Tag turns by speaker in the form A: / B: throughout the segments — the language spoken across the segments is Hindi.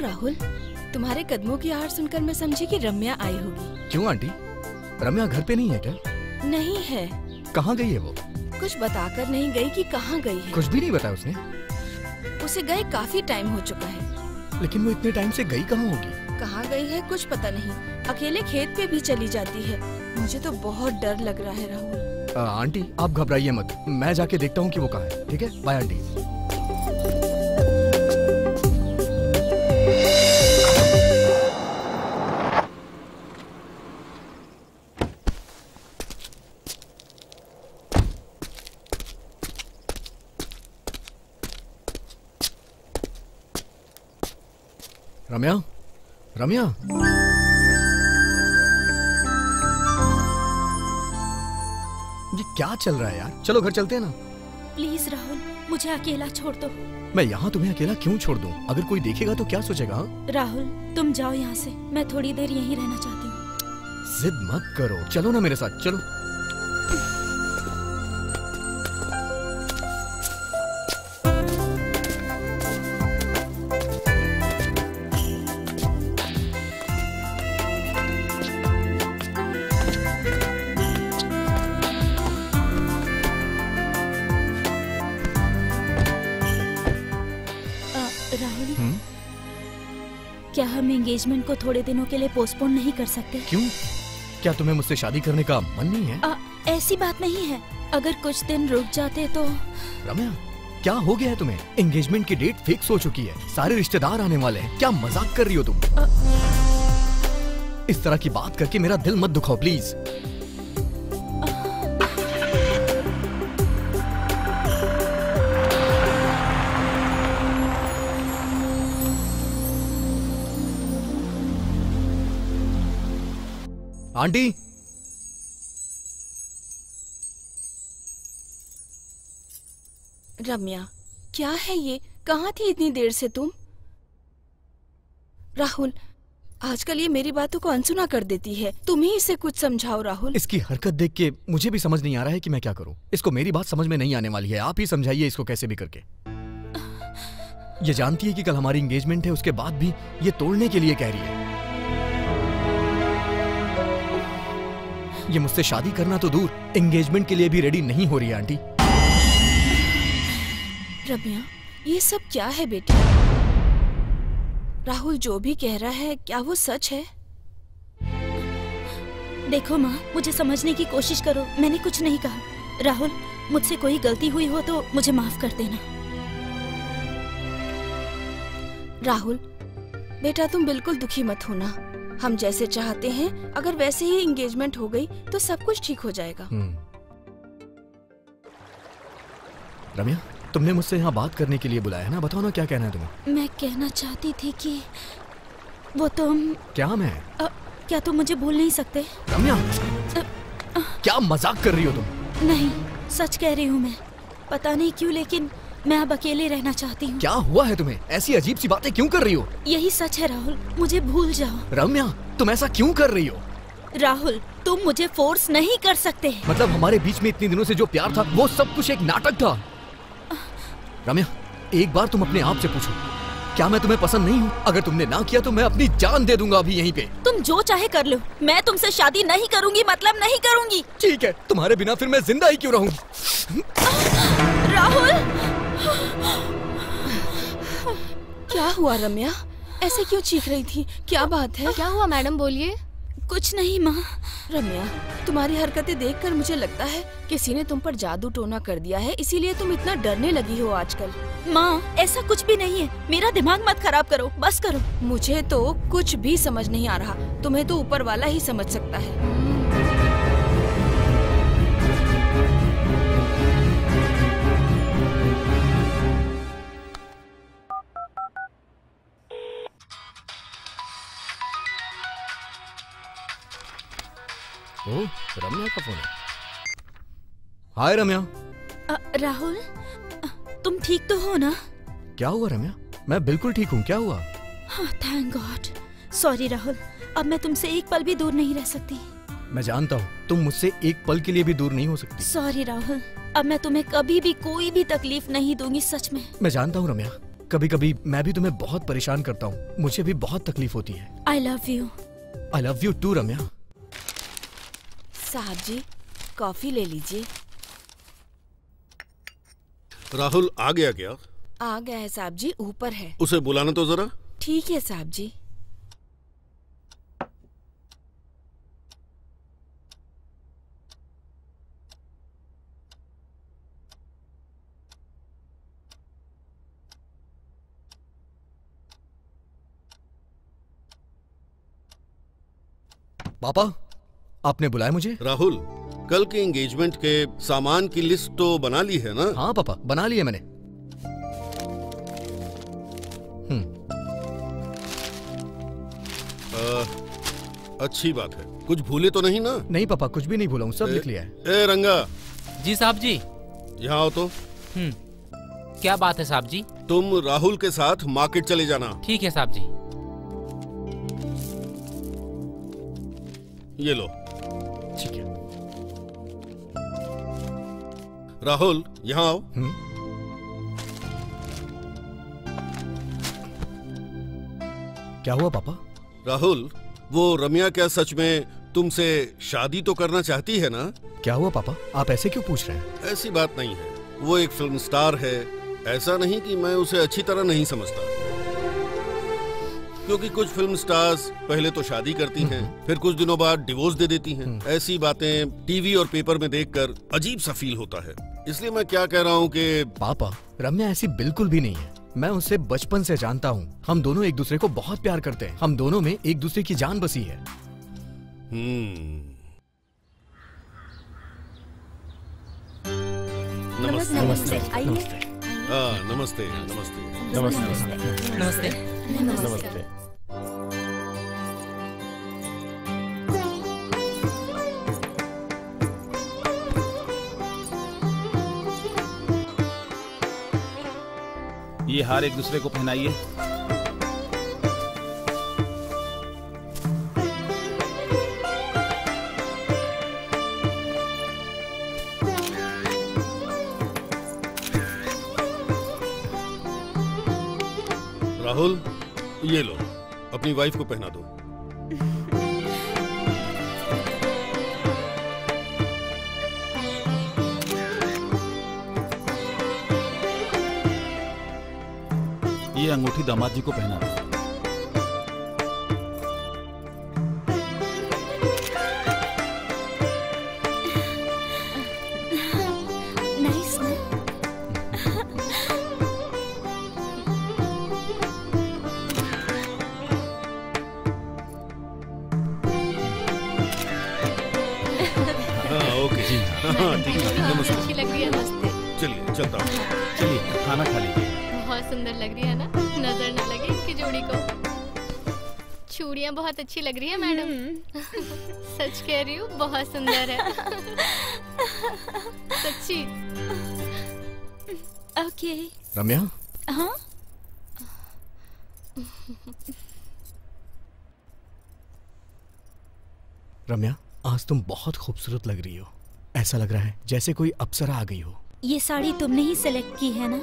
A: राहुल, तुम्हारे कदमों की आवाज सुनकर मैं समझी कि रम्या आई होगी।
B: क्यों आंटी, रम्या घर पे नहीं है क्या?
A: नहीं है।
B: कहाँ गई है वो?
A: कुछ बताकर नहीं गई कि कहाँ गई है।
B: कुछ भी नहीं बताया उसने?
A: उसे गए काफी टाइम हो चुका है।
B: लेकिन वो इतने टाइम से गई कहाँ होगी?
A: कहाँ गई है कुछ पता नहीं। अकेले खेत पे भी चली जाती है। मुझे तो बहुत डर लग रहा है राहुल।
B: आंटी आप घबराइए मत, मैं जाके देखता हूँ कि वो कहाँ है। ठीक है, बाय आंटी। रम्या, रम्या, ये क्या चल रहा है यार? चलो घर चलते हैं ना।
C: प्लीज राहुल, मुझे अकेला छोड़ दो।
B: मैं यहाँ तुम्हें अकेला क्यों छोड़ दूँ? अगर कोई देखेगा तो क्या सोचेगा? हाँ?
C: राहुल तुम जाओ यहाँ से, मैं थोड़ी देर यहीं रहना चाहती हूँ।
B: जिद मत करो, चलो ना मेरे साथ, चलो।
C: राहुल, क्या हम एंगेजमेंट को थोड़े दिनों के लिए पोस्टपोन नहीं कर सकते?
B: क्यों? क्या तुम्हें मुझसे शादी करने का मन नहीं है?
C: ऐसी बात नहीं है, अगर कुछ दिन रुक जाते तो।
B: रम्या, क्या हो गया है तुम्हें? एंगेजमेंट की डेट फिक्स हो चुकी है, सारे रिश्तेदार आने वाले हैं। क्या मजाक कर रही हो तुम? इस तरह की बात करके मेरा दिल मत दुखाओ प्लीज। आंटी,
A: रम्या, क्या है ये? कहाँ थी इतनी देर से तुम? राहुल, आजकल ये मेरी बातों को अनसुना कर देती है। तुम ही इसे कुछ समझाओ राहुल।
B: इसकी हरकत देख के मुझे भी समझ नहीं आ रहा है कि मैं क्या करूं। इसको मेरी बात समझ में नहीं आने वाली है, आप ही समझाइए इसको कैसे भी करके। ये जानती है कि कल हमारी एंगेजमेंट है, उसके बाद भी ये तोड़ने के लिए कह रही है। ये मुझसे शादी करना तो दूर, एंगेजमेंट के लिए भी रेडी नहीं हो रही है आंटी।
A: रम्या, ये सब क्या है बेटी? राहुल जो भी कह रहा है, क्या वो सच है?
C: देखो माँ, मुझे समझने की कोशिश करो, मैंने कुछ नहीं कहा। राहुल, मुझसे कोई गलती हुई हो तो मुझे माफ कर देना।
A: राहुल बेटा, तुम बिल्कुल दुखी मत होना। हम जैसे चाहते हैं अगर वैसे ही एंगेजमेंट हो गई तो सब कुछ ठीक हो जाएगा।
B: रम्या, तुमने मुझसे यहाँ बात करने के लिए बुलाया है ना? बताओ ना क्या कहना है तुम्हें।
C: मैं कहना चाहती थी कि वो तुम।
B: क्या मैं?
C: क्या तुम मुझे भूल नहीं सकते?
B: रम्या, क्या मजाक कर रही हो तुम?
C: नहीं, सच कह रही हूँ मैं। पता नहीं क्यों लेकिन मैं अब अकेले रहना चाहती हूँ।
B: क्या हुआ है तुम्हें? ऐसी अजीब सी बातें क्यों कर रही हो?
C: यही सच है राहुल, मुझे भूल जाओ।
B: रम्या, तुम ऐसा क्यों कर रही हो?
C: राहुल, तुम मुझे फोर्स नहीं कर सकते।
B: मतलब हमारे बीच में इतने दिनों से जो प्यार था वो सब कुछ एक नाटक था। रम्या, एक बार तुम अपने आप से पूछो, क्या मैं तुम्हें पसंद नहीं हूँ? अगर तुमने ना किया तो मैं अपनी जान दे दूंगा अभी यहीं पे।
C: तुम जो चाहे कर लो, मैं तुमसे शादी नहीं करूंगी, मतलब नहीं करूंगी।
B: ठीक है, तुम्हारे बिना फिर मैं जिंदा ही क्यों रहूं?
C: राहुल,
A: क्या हुआ रम्या? ऐसे क्यों चीख रही थी? क्या बात है?
D: क्या हुआ मैडम, बोलिए।
C: कुछ नहीं माँ।
A: रम्या, तुम्हारी हरकतें देखकर मुझे लगता है किसी ने तुम पर जादू टोना कर दिया है, इसीलिए तुम इतना डरने लगी हो आजकल।
C: माँ, ऐसा कुछ भी नहीं है, मेरा दिमाग मत खराब करो, बस करो।
A: मुझे तो कुछ भी समझ नहीं आ रहा, तुम्हें तो ऊपर वाला ही समझ सकता है।
B: ओह, रम्या का फोन है। हाय रम्या।
C: राहुल, तुम ठीक तो हो ना?
B: क्या हुआ रम्या? मैं बिल्कुल ठीक हूँ, क्या हुआ?
C: Thank God. सॉरी राहुल, अब मैं तुमसे एक पल भी दूर नहीं रह सकती।
B: मैं जानता हूँ तुम मुझसे एक पल के लिए भी दूर नहीं हो सकती।
C: सॉरी राहुल, अब मैं तुम्हें कभी भी कोई भी तकलीफ नहीं दूंगी, सच में।
B: मैं जानता हूँ रम्या, कभी कभी मैं भी तुम्हें बहुत परेशान करता हूँ, मुझे भी बहुत तकलीफ होती है।
C: I love you.
B: I love you too Ramya.
A: साहब जी, कॉफी ले लीजिए।
D: राहुल आ गया क्या?
A: आ गया है साहब जी, ऊपर है।
D: उसे बुलाना तो जरा।
A: ठीक है साहब जी।
B: पापा, आपने बुलाया मुझे?
D: राहुल, कल के एंगेजमेंट के सामान की लिस्ट तो बना ली है ना?
B: हाँ पापा, बना ली है मैंने।
D: अच्छी बात है। कुछ भूले तो नहीं ना?
B: नहीं पापा, कुछ भी नहीं भूला हूँ, सब लिख लिया है।
D: ए रंगा।
E: जी साहब जी।
D: यहाँ आओ तो।
E: क्या बात है साहब जी?
D: तुम राहुल के साथ मार्केट चले जाना।
E: ठीक है साहब जी।
D: ये लो।
B: ठीक है।
D: राहुल, यहाँ आओ।
B: क्या हुआ पापा?
D: राहुल, वो रम्या क्या सच में तुमसे शादी तो करना चाहती है ना?
B: क्या हुआ पापा, आप ऐसे क्यों पूछ रहे हैं?
D: ऐसी बात नहीं है, वो एक फिल्म स्टार है। ऐसा नहीं कि मैं उसे अच्छी तरह नहीं समझता, क्योंकि कुछ फिल्म स्टार्स पहले तो शादी करती हैं, फिर कुछ दिनों बाद डिवोर्स दे देती हैं। ऐसी बातें टीवी और पेपर में देखकर अजीब सा फील होता है। इसलिए मैं क्या कह रहा हूँ कि
B: पापा, रम्या ऐसी बिल्कुल भी नहीं है। मैं उसे बचपन से जानता हूँ। हम दोनों एक दूसरे को बहुत प्यार करते हैं। हम दोनों में एक दूसरे की जान बसी है।
D: नमस्ते।
A: नमस्ते। आइए।
D: नमस्ते। नमस्ते।
E: नमस्ते।
A: नमस्ते।
F: ये हार एक दूसरे को पहनाइए।
D: राहुल, ये लो, अपनी वाइफ को पहना दो।
F: ये अंगूठी दामाद जी को पहना दो।
C: नाइस ना?
D: ओके जी। ठीक है। नमस्ते।
G: अच्छी लग रही है। नमस्ते।
D: चलिए, चलता हूँ।
F: चलिए खाना खा लीजिए।
G: बहुत सुंदर लग रही है ना? नजर ना लगे इनकी जोड़ी को। चूड़ियाँ बहुत अच्छी लग रही है मैडम। सच कह रही हूँ, बहुत सुंदर है। सच्ची।
C: ओके।
B: रम्या,
C: हाँ?
B: रम्या, आज तुम बहुत खूबसूरत लग रही हो। ऐसा लग रहा है जैसे कोई अप्सरा आ गई हो।
C: ये साड़ी तुमने ही सिलेक्ट की है ना?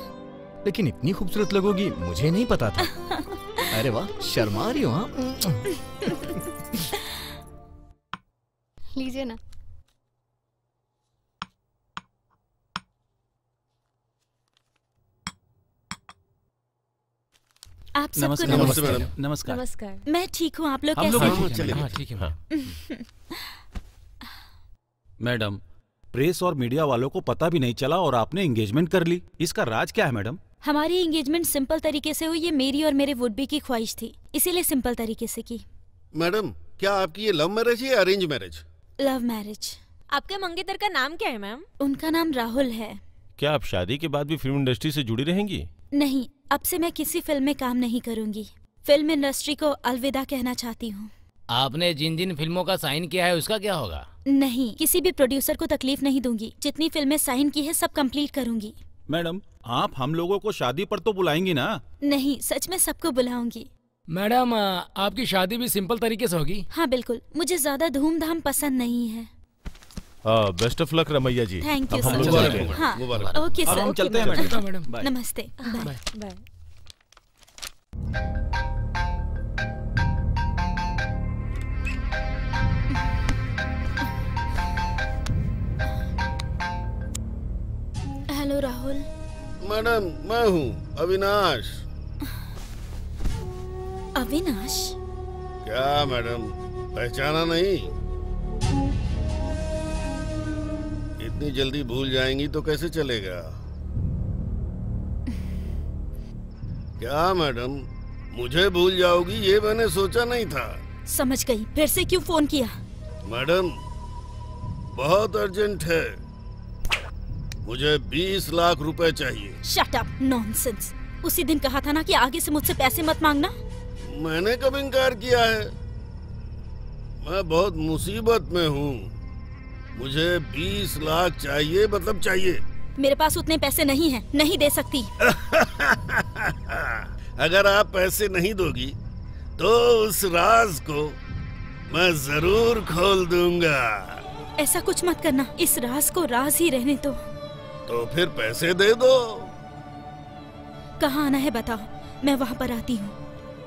B: लेकिन इतनी खूबसूरत लगोगी मुझे नहीं पता था। अरे वाह, शर्मा रही हो? हाँ,
G: लीजिए ना।
C: आप सबको
F: नमस्कार।
D: नमस्ते
C: नमस्कार।
D: मैडम।
F: नमस्कार।
G: नमस्कार।
C: मैं ठीक हूँ, आप लोग
F: हम
C: कैसे
F: लोग
C: हैं?
F: भी
D: हाँ,
F: ठीक
D: चलिए।
F: हैं।
E: हाँ ठीक है मैडम।
F: मैडम, प्रेस और मीडिया वालों को पता भी नहीं चला और आपने एंगेजमेंट कर ली। इसका राज क्या है मैडम?
C: हमारी एंगेजमेंट सिंपल तरीके से हुई। ये मेरी और मेरे वुड बी की ख्वाहिश थी, इसीलिए सिंपल तरीके से की।
D: मैडम, क्या आपकी ये लव मैरिज है या अरेंज मैरिज?
C: Love marriage.
H: आपके मंगेतर का नाम क्या है मैम?
C: उनका नाम राहुल है।
I: क्या आप शादी के बाद भी फिल्म इंडस्ट्री से जुड़ी रहेंगी?
C: नहीं, अब से मैं किसी फिल्म में काम नहीं करूंगी। फिल्म इंडस्ट्री को अलविदा कहना चाहती हूँ।
E: आपने जिन जिन फिल्मों का साइन किया है उसका क्या होगा?
C: नहीं, किसी भी प्रोड्यूसर को तकलीफ नहीं दूंगी। जितनी फिल्में साइन की है सब कंप्लीट करूंगी।
F: मैडम, आप हम लोगों को शादी पर तो बुलाएंगी ना?
C: नहीं, सच में सबको बुलाऊंगी।
E: मैडम, आपकी शादी भी सिंपल तरीके से होगी?
C: हाँ बिल्कुल, मुझे ज्यादा धूमधाम पसंद नहीं है।
I: Best of luck Ramaiah ji.
C: Thank you
I: अब हम
C: सर।
I: लोग चलते हैं।
C: हाँ,
D: मुबारक।
C: ओके
F: अब
C: सर।
F: हम
C: ओके
F: चलते हैं
C: मैडम।
F: मैडम।
E: मैडम।
F: बाय।
C: नमस्ते। Bye.
H: Bye.
A: Hello Rahul.
D: Madam, मैं हूँ अविनाश।
C: अविनाश?
D: क्या मैडम, पहचाना नहीं? इतनी जल्दी भूल जाएंगी तो कैसे चलेगा? क्या मैडम, मुझे भूल जाओगी ये मैंने सोचा नहीं था।
C: समझ गई। फिर से क्यों फोन किया?
D: मैडम, बहुत अर्जेंट है। मुझे 20 लाख रुपए चाहिए।
C: Shut up, nonsense. उसी दिन कहा था ना कि आगे से मुझसे पैसे मत मांगना।
D: मैंने कब इनकार किया है? मैं बहुत मुसीबत में हूँ। मुझे 20 लाख चाहिए, मतलब चाहिए।
C: मेरे पास उतने पैसे नहीं हैं, नहीं दे सकती।
D: अगर आप पैसे नहीं दोगी तो उस राज को मैं जरूर खोल दूंगा।
C: ऐसा कुछ मत करना, इस राज को राज ही रहने दो।
D: तो फिर पैसे दे दो।
C: कहाँ आना है बताओ, मैं वहाँ पर आती हूँ।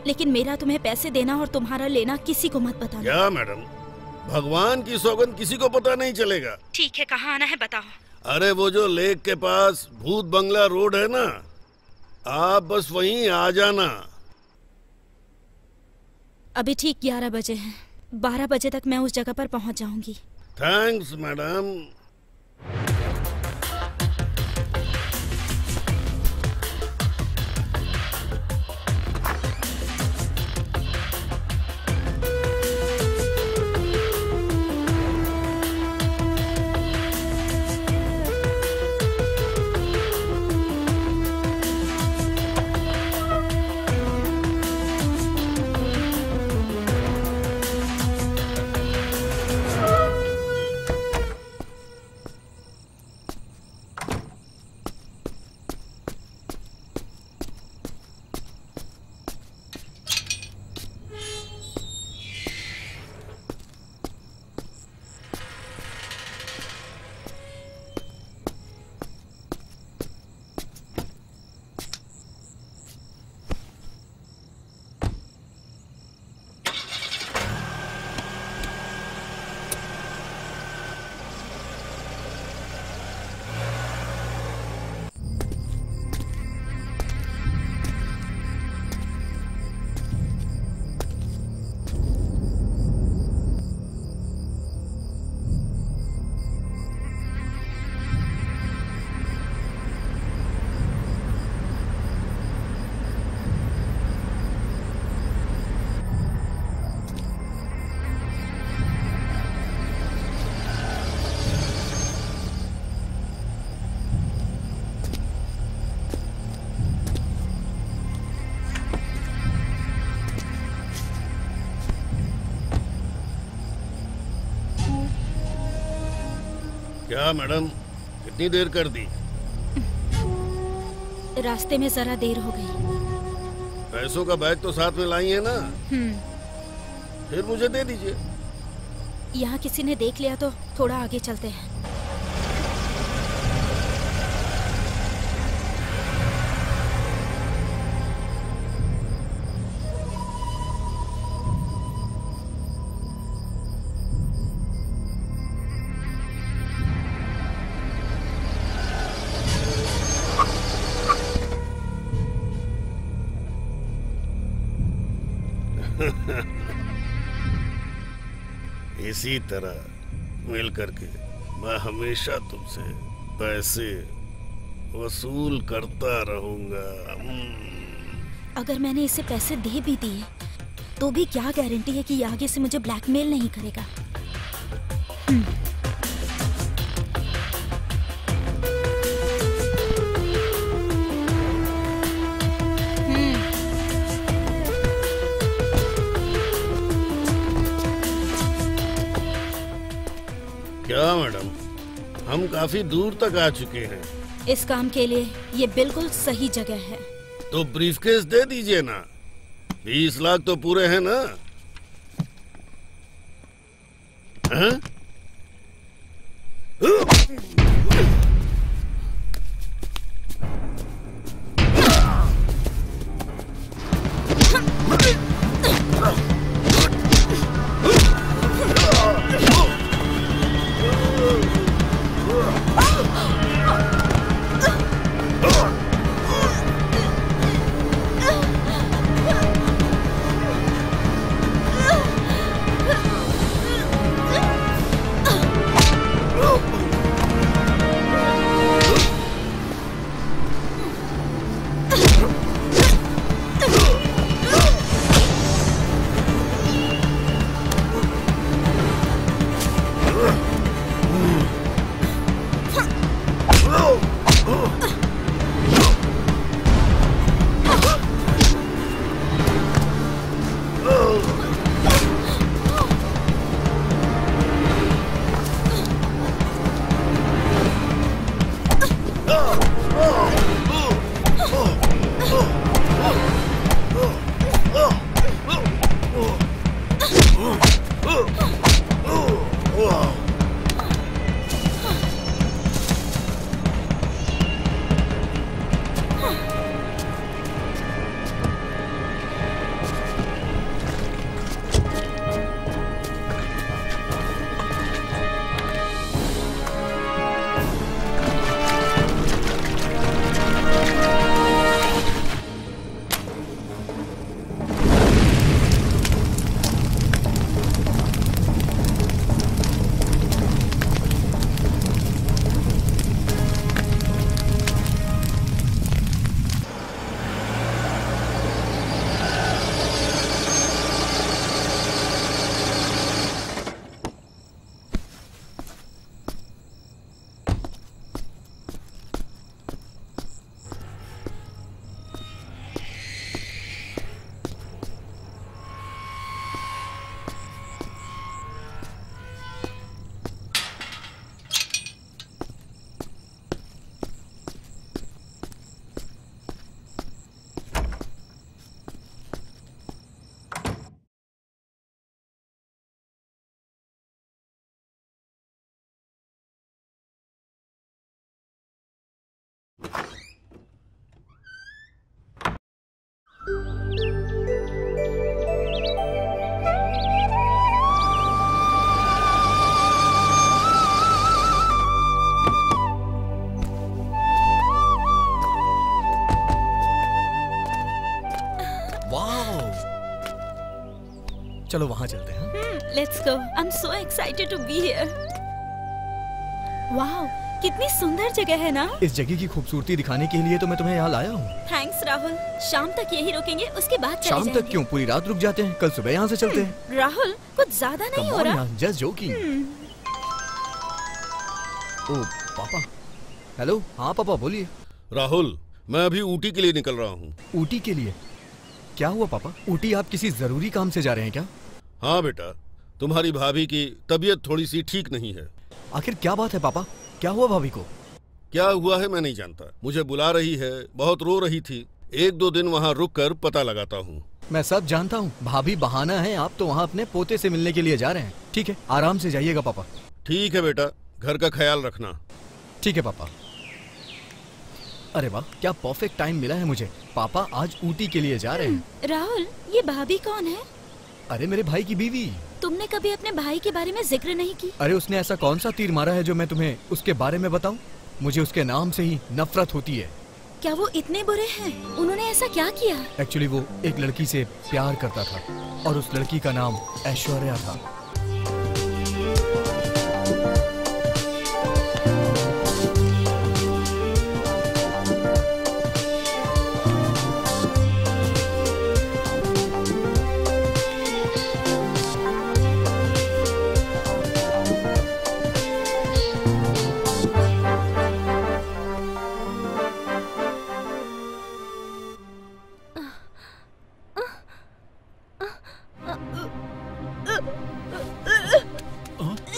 C: लेकिन मेरा तुम्हें पैसे देना और तुम्हारा लेना किसी को मत बताना।
D: क्या मैडम, भगवान की सौगंध किसी को पता नहीं चलेगा।
C: ठीक है, कहाँ आना है बताओ।
D: अरे वो जो लेक के पास भूत बंगला रोड है ना, आप बस वहीं आ जाना।
C: अभी ठीक 11 बजे हैं। 12 बजे तक मैं उस जगह पर पहुँच जाऊंगी।
D: Thanks madam. क्या मैडम, कितनी देर कर दी?
C: रास्ते में जरा देर हो गई।
D: पैसों का बैग तो साथ में लाई है ना? फिर मुझे दे दीजिए।
C: यहाँ किसी ने देख लिया तो थोड़ा आगे चलते हैं।
D: इसी तरह मिल करके मैं हमेशा तुमसे पैसे वसूल करता रहूंगा।
C: अगर मैंने इसे पैसे दे भी दिए तो भी क्या गारंटी है कि ये आगे से मुझे ब्लैकमेल नहीं करेगा।
D: क्या मैडम, हम काफी दूर तक आ चुके हैं।
C: इस काम के लिए ये बिल्कुल सही जगह है।
D: तो ब्रीफकेस दे दीजिए ना। 20 लाख तो पूरे हैं ना? हाँ?
B: चलो वहाँ चलते हैं।
C: Let's go. I am so excited to be here. Wow, कितनी सुंदर जगह है ना।
B: इस जगह की खूबसूरती दिखाने के लिए तो मैं तुम्हें यहाँ लाया हूँ।
C: थैंक्स राहुल। शाम तक यही रुकेंगे, उसके बाद चले
B: शाम
C: जाएंगे।
B: तक क्यों, पूरी रात रुक जाते हैं, कल सुबह यहाँ से चलते हैं।
C: राहुल कुछ ज्यादा नहीं हो रहा।
B: Just joking. ओ पापा। हेलो। हाँ पापा बोलिए।
D: राहुल, मैं अभी ऊटी के लिए निकल रहा हूँ।
B: ऊटी के लिए? क्या हुआ पापा? ऊटी आप किसी जरूरी काम से जा रहे हैं क्या?
D: हाँ बेटा, तुम्हारी भाभी की तबीयत थोड़ी सी ठीक नहीं है।
B: आखिर क्या बात है पापा? क्या हुआ भाभी को?
D: क्या हुआ है मैं नहीं जानता, मुझे बुला रही है, बहुत रो रही थी। 1-2 दिन वहाँ रुक कर पता लगाता हूँ।
B: मैं सब जानता हूँ, भाभी बहाना है, आप तो वहाँ अपने पोते से मिलने के लिए जा रहे हैं। ठीक है, आराम से जाइएगा पापा। ठीक है बेटा, घर का ख्याल रखना। ठीक है पापा। अरे वाह, क्या परफेक्ट टाइम मिला है मुझे। पापा आज ऊटी के लिए जा रहे हैं।
C: राहुल, ये भाभी कौन है?
B: अरे मेरे भाई की बीवी।
C: तुमने कभी अपने भाई के बारे में जिक्र नहीं की।
B: अरे उसने ऐसा कौन सा तीर मारा है जो मैं तुम्हें उसके बारे में बताऊं? मुझे उसके नाम से ही नफरत होती है।
C: क्या वो इतने बुरे हैं? उन्होंने ऐसा क्या किया?
B: एक्चुअली वो एक लड़की से प्यार करता था और उस लड़की का नाम ऐश्वर्या था।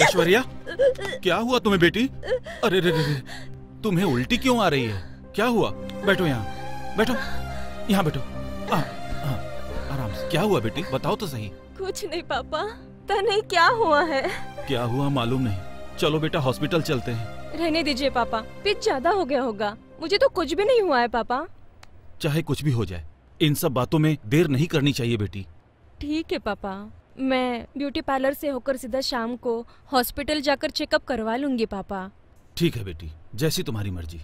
F: ऐश्वर्या, क्या हुआ तुम्हें बेटी? अरे रे रे, तुम्हें उल्टी क्यों आ रही है? क्या हुआ? बैठो यहाँ, बैठो, यहाँ बैठो। आराम से। क्या हुआ बेटी, बताओ तो सही।
H: कुछ नहीं पापा, पता नहीं क्या हुआ है।
F: क्या हुआ मालूम नहीं। चलो बेटा हॉस्पिटल चलते हैं।
H: रहने दीजिए पापा, पिच ज्यादा हो गया होगा। मुझे तो कुछ भी नहीं हुआ है पापा।
F: चाहे कुछ भी हो जाए, इन सब बातों में देर नहीं करनी चाहिए बेटी।
H: ठीक है पापा, मैं ब्यूटी पार्लर से होकर सीधा शाम को हॉस्पिटल जाकर चेकअप करवा लूंगी पापा।
F: ठीक है बेटी, जैसी तुम्हारी मर्जी।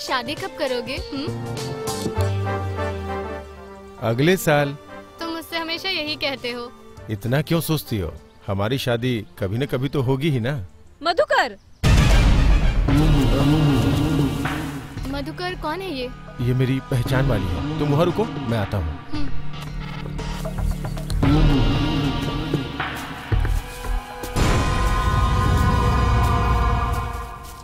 G: शादी कब करोगे?
I: अगले साल।
G: तुम मुझसे हमेशा यही कहते हो।
I: इतना क्यों सोचती हो? हमारी शादी कभी न कभी तो होगी ही ना।
H: मधुकर।
G: मधुकर कौन है ये?
I: ये मेरी पहचान वाली है। तुम वहाँ रुको, मैं आता हूँ।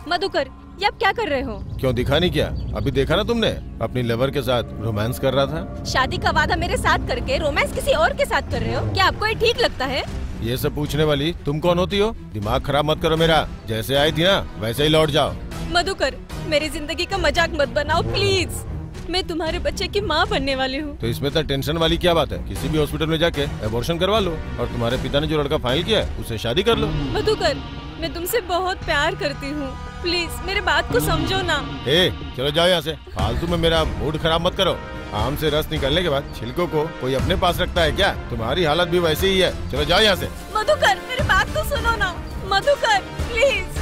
H: मधुकर, ये आप क्या कर रहे हो?
I: क्यों, दिखा नहीं क्या? अभी देखा ना तुमने, अपनी लवर के साथ रोमांस कर रहा था।
H: शादी का वादा मेरे साथ करके रोमांस किसी और के साथ कर रहे हो? क्या आपको ये ठीक लगता है?
I: ये सब पूछने वाली तुम कौन होती हो? दिमाग खराब मत करो मेरा। जैसे आई थी ना वैसे ही लौट जाओ।
H: मधुकर, मेरी जिंदगी का मजाक मत बनाओ प्लीज। मैं तुम्हारे बच्चे की माँ बनने वाली हूँ।
I: तो इसमें तो टेंशन वाली क्या बात है? किसी भी हॉस्पिटल में जाके एबॉर्शन करवा लो और तुम्हारे पिता ने जो लड़का फाइल किया है उससे शादी कर लो।
H: मधुकर, मैं तुमसे बहुत प्यार करती हूँ, प्लीज मेरे बात को समझो ना।
I: चलो जाओ यहाँ से, फालतू में मेरा मूड खराब मत करो। आम से रस निकलने के बाद छिलकों को कोई अपने पास रखता है क्या? तुम्हारी हालत भी वैसे ही है। चलो जाओ यहाँ से।
H: मधुकर, मेरी बात तो सुनो ना। मधुकर प्लीज।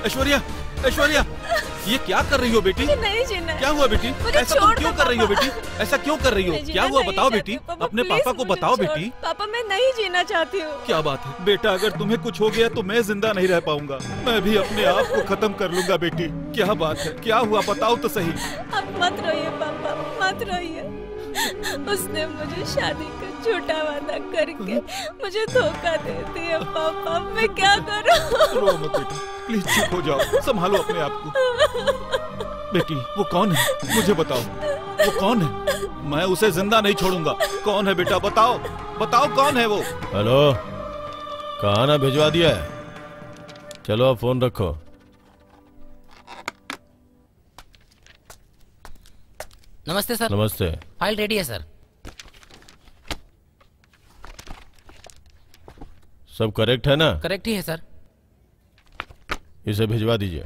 F: ऐश्वर्या, ऐश्वर्या, ये क्या कर रही हो बेटी?
H: नहीं जीना।
F: क्या हुआ बेटी? ऐसा तुम क्यों कर रही हो बेटी? ऐसा क्यों कर रही हो? क्या हुआ बताओ बेटी, अपने पापा को बताओ बेटी।
H: पापा, मैं नहीं जीना चाहती हूँ।
F: क्या बात है बेटा, अगर तुम्हें कुछ हो गया तो मैं जिंदा नहीं रह पाऊंगा। मैं भी अपने आप को खत्म कर लूंगा बेटी। क्या बात है, क्या हुआ बताओ तो सही।
H: अब मत रोइए पापा, मत रोइए। उसने मुझे शादी का झूठा वादा करके मुझे धोखा दे दिया पापा। मैं क्या करूं?
F: रो मत बेटी, प्लीज चुप हो जाओ, संभालो अपने आप को। बेटी वो कौन है मुझे बताओ, वो कौन है? मैं उसे जिंदा नहीं छोड़ूंगा। कौन है बेटा, बताओ बताओ कौन है वो?
I: हेलो, कहाँ ना भिजवा दिया है? चलो अब फोन रखो।
J: नमस्ते सर।
I: नमस्ते।
J: फाइल रेडी है सर।
I: सब करेक्ट है ना?
J: करेक्ट ही है सर।
I: इसे भिजवा दीजिए।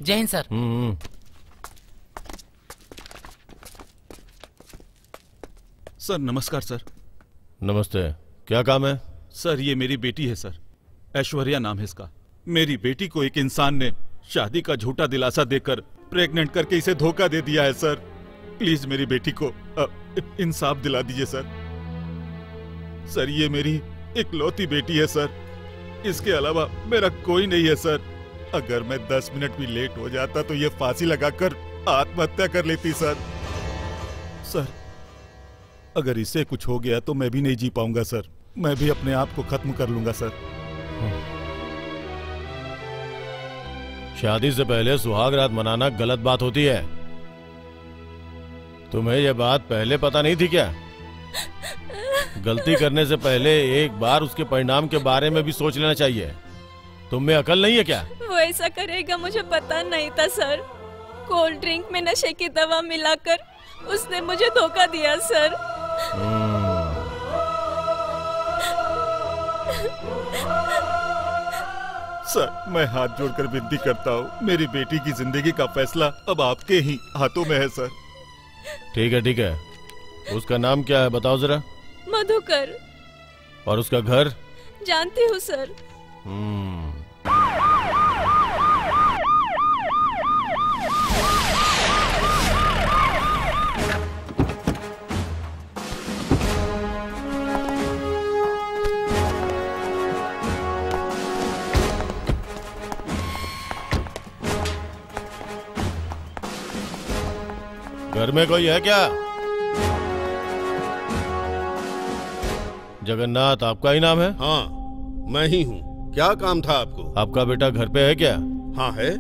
J: जय हिंद सर।
F: सर नमस्कार सर।
I: नमस्ते, क्या काम है?
F: सर ये मेरी बेटी है सर, ऐश्वर्या नाम है इसका। मेरी बेटी को एक इंसान ने शादी का झूठा दिलासा देकर प्रेग्नेंट करके इसे धोखा दे दिया है सर। प्लीज मेरी बेटी को इंसाफ दिला दीजिए सर। सर ये मेरी इकलौती बेटी है सर, इसके अलावा मेरा कोई नहीं है सर। अगर मैं 10 मिनट भी लेट हो जाता तो ये फांसी लगाकर आत्महत्या कर लेती सर। सर अगर इससे कुछ हो गया तो मैं भी नहीं जी पाऊंगा सर। मैं भी अपने आप को खत्म कर लूंगा सर।
I: शादी से पहले सुहाग रात मनाना गलत बात होती है। तुम्हें यह बात पहले पता नहीं थी क्या? गलती करने से पहले एक बार उसके परिणाम के बारे में भी सोच लेना चाहिए। तुम में अकल नहीं है क्या?
H: वो ऐसा करेगा मुझे पता नहीं था सर। कोल्ड ड्रिंक में नशे की दवा मिलाकर उसने मुझे धोखा दिया सर।
F: सर मैं हाथ जोड़कर विनती करता हूँ, मेरी बेटी की जिंदगी का फैसला अब आपके ही हाथों में है सर।
I: ठीक है ठीक है। उसका नाम क्या है बताओ जरा।
H: मधुकर।
F: और उसका घर?
H: जानती हूँ सर।
I: घर में कोई है क्या? जगन्नाथ आपका ही नाम है?
D: हाँ मैं ही हूँ। क्या काम था आपको?
I: आपका बेटा घर पे है क्या?
D: हाँ है।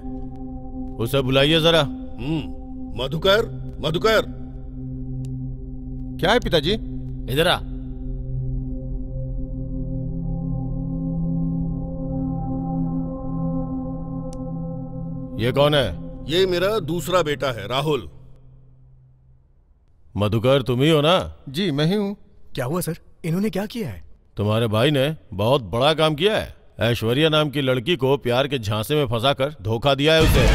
I: उसे बुलाइए जरा।
D: मधुकर, मधुकर।
I: क्या है पिताजी?
J: इधर आ।
I: ये कौन है?
D: ये मेरा दूसरा बेटा है, राहुल।
I: मधुकर तुम ही हो ना?
B: जी मैं ही हूँ। क्या हुआ सर? इन्होंने क्या किया है?
I: तुम्हारे भाई ने बहुत बड़ा काम किया है। ऐश्वर्या नाम की लड़की को प्यार के झांसे में फंसाकर धोखा दिया है उसे।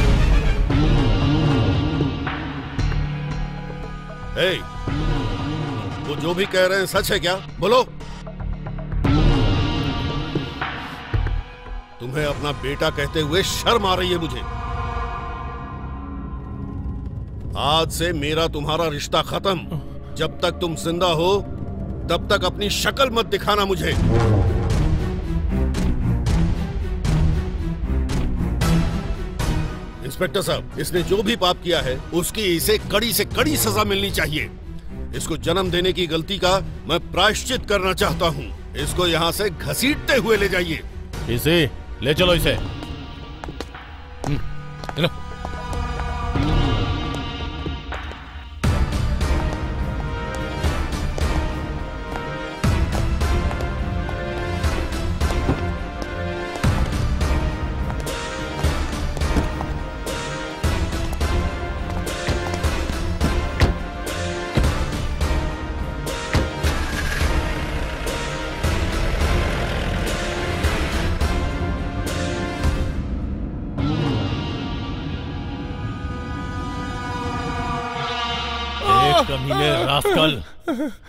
D: हे, वो जो भी कह रहे हैं सच है क्या? बोलो। तुम्हें अपना बेटा कहते हुए शर्म आ रही है मुझे। आज से मेरा तुम्हारा रिश्ता खत्म। जब तक तुम जिंदा हो तब तक अपनी शक्ल मत दिखाना मुझे। इंस्पेक्टर साहब, इसने जो भी पाप किया है उसकी इसे कड़ी से कड़ी सजा मिलनी चाहिए। इसको जन्म देने की गलती का मैं प्रायश्चित करना चाहता हूँ। इसको यहाँ से घसीटते हुए ले जाइए।
I: इसे ले चलो इसे। कमीने रास्कल,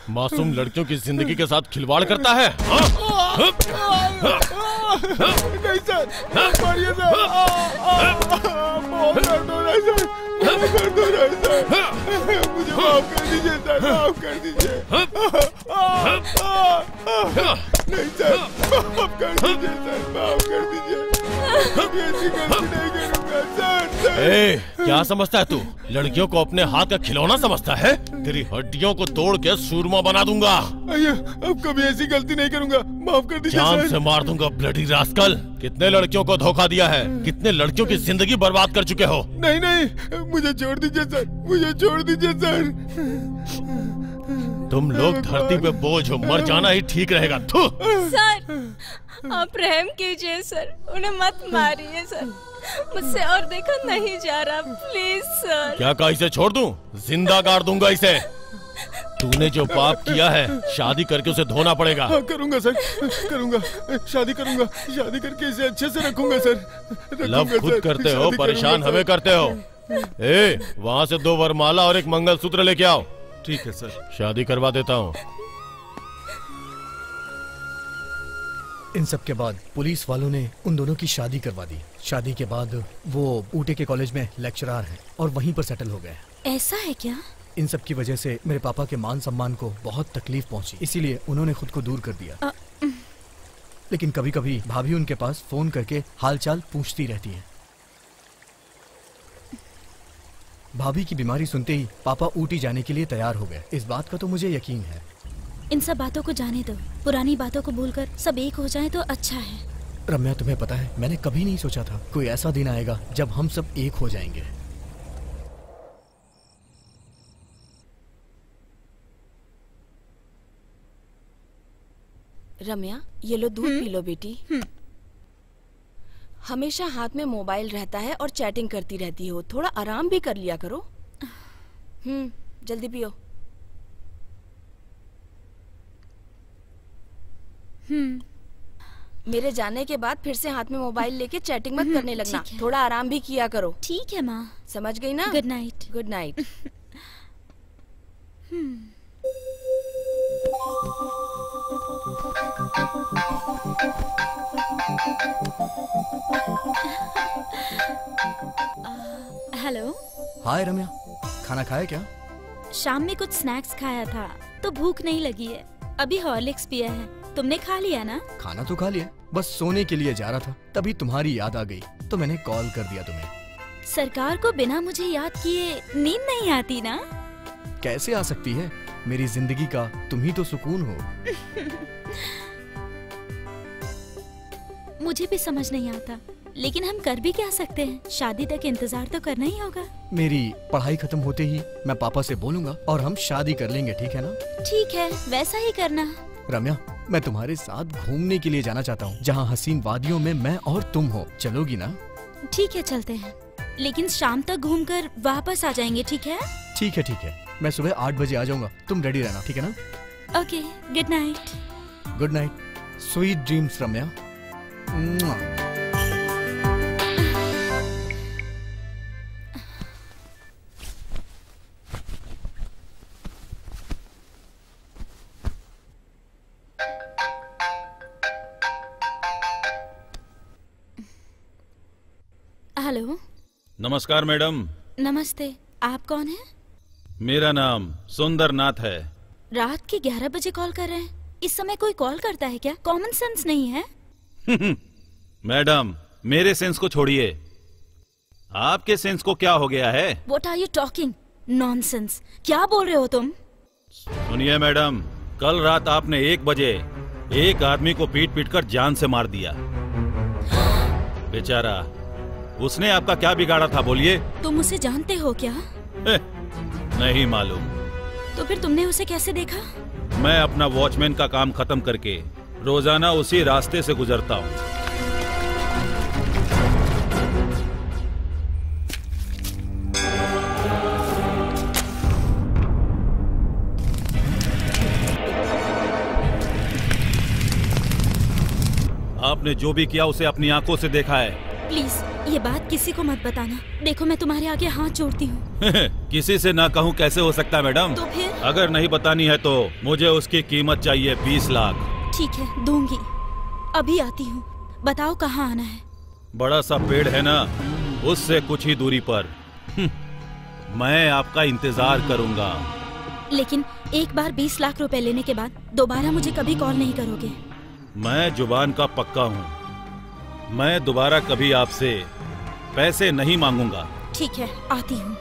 I: मासूम लड़कियों की जिंदगी के साथ खिलवाड़ करता है। नहीं सर, मारिए सर। बहुत दर्द हो रहा है सर, बहुत दर्द हो रहा है सर। मुझे माफ कर दीजिए सर, माफ कर दीजिए। नहीं सर, माफ कर दीजिए सर, माफ कर दीजिए। ऐसी गलती नहीं करूंगा सर। ए, क्या समझता है तू? लड़कियों को अपने हाथ का खिलौना समझता है? तेरी हड्डियों को तोड़ के सूरमा बना दूंगा। अब कभी ऐसी गलती नहीं करूंगा, माफ कर दीजिए सर। जान से मार दूंगा ब्लडी रास्कल। कितने लड़कियों को धोखा दिया है, कितने लड़कियों की जिंदगी बर्बाद कर चुके हो। नहीं नहीं, मुझे छोड़ दीजिए सर, मुझे छोड़ दीजिए सर। तुम लोग धरती पे बोझ हो, मर जाना ही ठीक रहेगा।
H: सर, आप रहम कीजिए सर, उन्हें मत मारिए सर। मुझसे और देखा नहीं जा रहा, प्लीज सर।
I: क्या कहा इसे छोड़ दूं? जिंदा गाड़ दूंगा इसे। तूने जो पाप किया है, शादी करके उसे धोना पड़ेगा। हाँ, करूंगा सर, करूंगा। शादी करूंगा, शादी करके इसे अच्छे से रखूंगा सर। लव खुद करते हो, परेशान हमें करते हो। ए, वहाँ से 2 वरमाला और 1 मंगलसूत्र लेके आओ। ठीक है सर। शादी करवा देता हूँ।
B: इन सब के बाद पुलिस वालों ने उन दोनों की शादी करवा दी। शादी के बाद वो ऊटी के कॉलेज में लेक्चरर हैं और वहीं पर सेटल हो गए।
C: ऐसा है क्या?
B: इन सब की वजह से मेरे पापा के मान सम्मान को बहुत तकलीफ पहुंची, इसीलिए उन्होंने खुद को दूर कर दिया। लेकिन कभी कभी भाभी उनके पास फोन करके हालचाल पूछती रहती हैं। भाभी की बीमारी सुनते ही पापा ऊटी जाने के लिए तैयार हो गए। इस बात का तो मुझे यकीन है।
C: इन सब बातों को जाने दो, पुरानी बातों को भूलकर सब एक हो जाए तो अच्छा है।
B: रम्या, तुम्हें पता है, मैंने कभी नहीं सोचा था कोई ऐसा दिन आएगा जब हम सब एक हो जाएंगे।
A: रम्या, ये लो दूध पी लो बेटी। हमेशा हाथ में मोबाइल रहता है और चैटिंग करती रहती हो, थोड़ा आराम भी कर लिया करो। जल्दी पियो। मेरे जाने के बाद फिर से हाथ में मोबाइल लेके चैटिंग मत करने लगना। थोड़ा आराम भी किया करो।
C: ठीक है माँ।
A: समझ गई ना?
C: Good night.
A: Good night.
C: Hello.
B: Hi Ramya, खाना खाया क्या?
C: शाम में कुछ स्नैक्स खाया था तो भूख नहीं लगी है। अभी हॉर्लिक्स पिया है। तुमने खा लिया ना?
B: खाना तो खा लिया, बस सोने के लिए जा रहा था, तभी तुम्हारी याद आ गई तो मैंने कॉल कर दिया तुम्हें।
C: सरकार को बिना मुझे याद किए नींद नहीं आती ना?
B: कैसे आ सकती है? मेरी जिंदगी का तुम ही तो सुकून हो।
C: मुझे भी समझ नहीं आता लेकिन हम कर भी क्या सकते हैं, शादी तक इंतजार तो करना ही होगा।
B: मेरी पढ़ाई खत्म होते ही मैं पापा से बोलूंगा और हम शादी कर लेंगे, ठीक है ना?
C: ठीक है, वैसा ही करना।
B: रम्या, मैं तुम्हारे साथ घूमने के लिए जाना चाहता हूँ, जहाँ हसीन वादियों में मैं और तुम हो। चलोगी ना?
C: ठीक है, चलते हैं, लेकिन शाम तक घूमकर वापस आ जाएंगे, ठीक है?
B: ठीक है, ठीक है। मैं सुबह 8 बजे आ जाऊंगा, तुम रेडी रहना, ठीक है ना?
C: Okay, good night.
B: Good night, sweet dreams Ramya.
C: Hello.
F: नमस्कार मैडम।
C: नमस्ते, आप कौन हैं?
F: मेरा नाम सुंदरनाथ है।
C: रात के 11 बजे कॉल कर रहे हैं? इस समय कोई कॉल करता है क्या? कॉमन सेंस नहीं है?
F: मैडम, मेरे सेंस को छोड़िए, आपके सेंस को क्या हो गया है?
C: What are you talking? Nonsense! क्या बोल रहे हो तुम?
F: सुनिए मैडम, कल रात आपने 1 बजे एक आदमी को पीट पीट कर जान से मार दिया। बेचारा, उसने आपका क्या बिगाड़ा था बोलिए?
C: तुम उसे जानते हो क्या?
F: नहीं मालूम।
C: तो फिर तुमने उसे कैसे देखा?
F: मैं अपना वॉचमैन का काम खत्म करके रोजाना उसी रास्ते से गुजरता हूँ। आपने जो भी किया उसे अपनी आंखों से देखा है।
C: प्लीज ये बात किसी को मत बताना। देखो, मैं तुम्हारे आगे हाथ जोड़ती हूँ।
F: किसी से ना कहूँ कैसे हो सकता है मैडम?
C: तो फिर?
F: अगर नहीं बतानी है तो मुझे उसकी कीमत चाहिए 20 लाख।
C: ठीक है, दूंगी। अभी आती हूँ। बताओ कहाँ आना है?
F: बड़ा सा पेड़ है ना, उससे कुछ ही दूरी पर। मैं आपका इंतजार करूंगा।
C: लेकिन एक बार 20 लाख रुपए लेने के बाद दोबारा मुझे कभी कॉल नहीं करोगे?
F: मैं जुबान का पक्का हूँ, मैं दोबारा कभी आपसे पैसे नहीं मांगूंगा।
C: ठीक है, आती हूँ।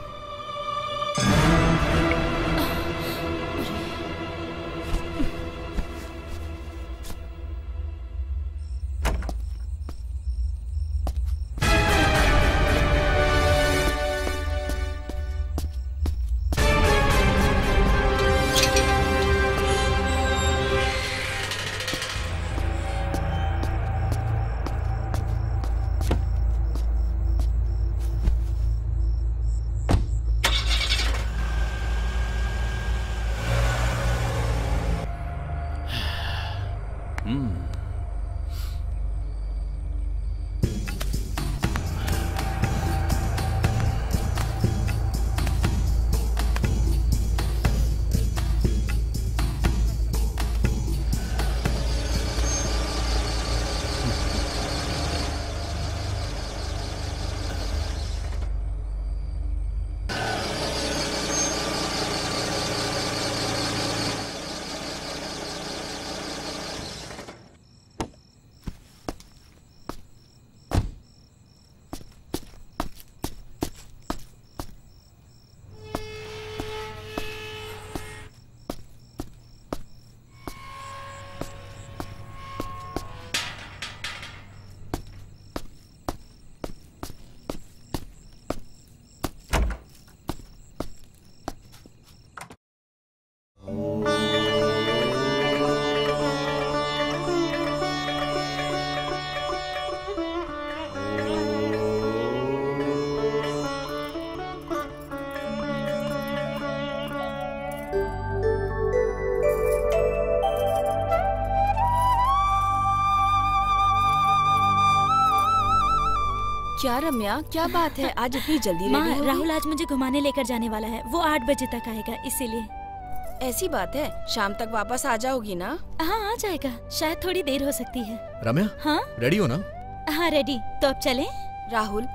A: क्या रम्या, क्या बात है? आज इतनी जल्दी रेडी हो गई?
C: राहुल आज मुझे घुमाने लेकर जाने वाला है। वो 8 बजे तक आएगा, इसीलिए।
A: ऐसी बात है? शाम तक वापस आ जाओगी ना?
C: हाँ, आ जाएगा। शायद थोड़ी देर हो सकती है।
B: रम्या,
C: हाँ
B: रेडी हो ना?
C: हाँ रेडी। तो अब चलें?
A: राहुल,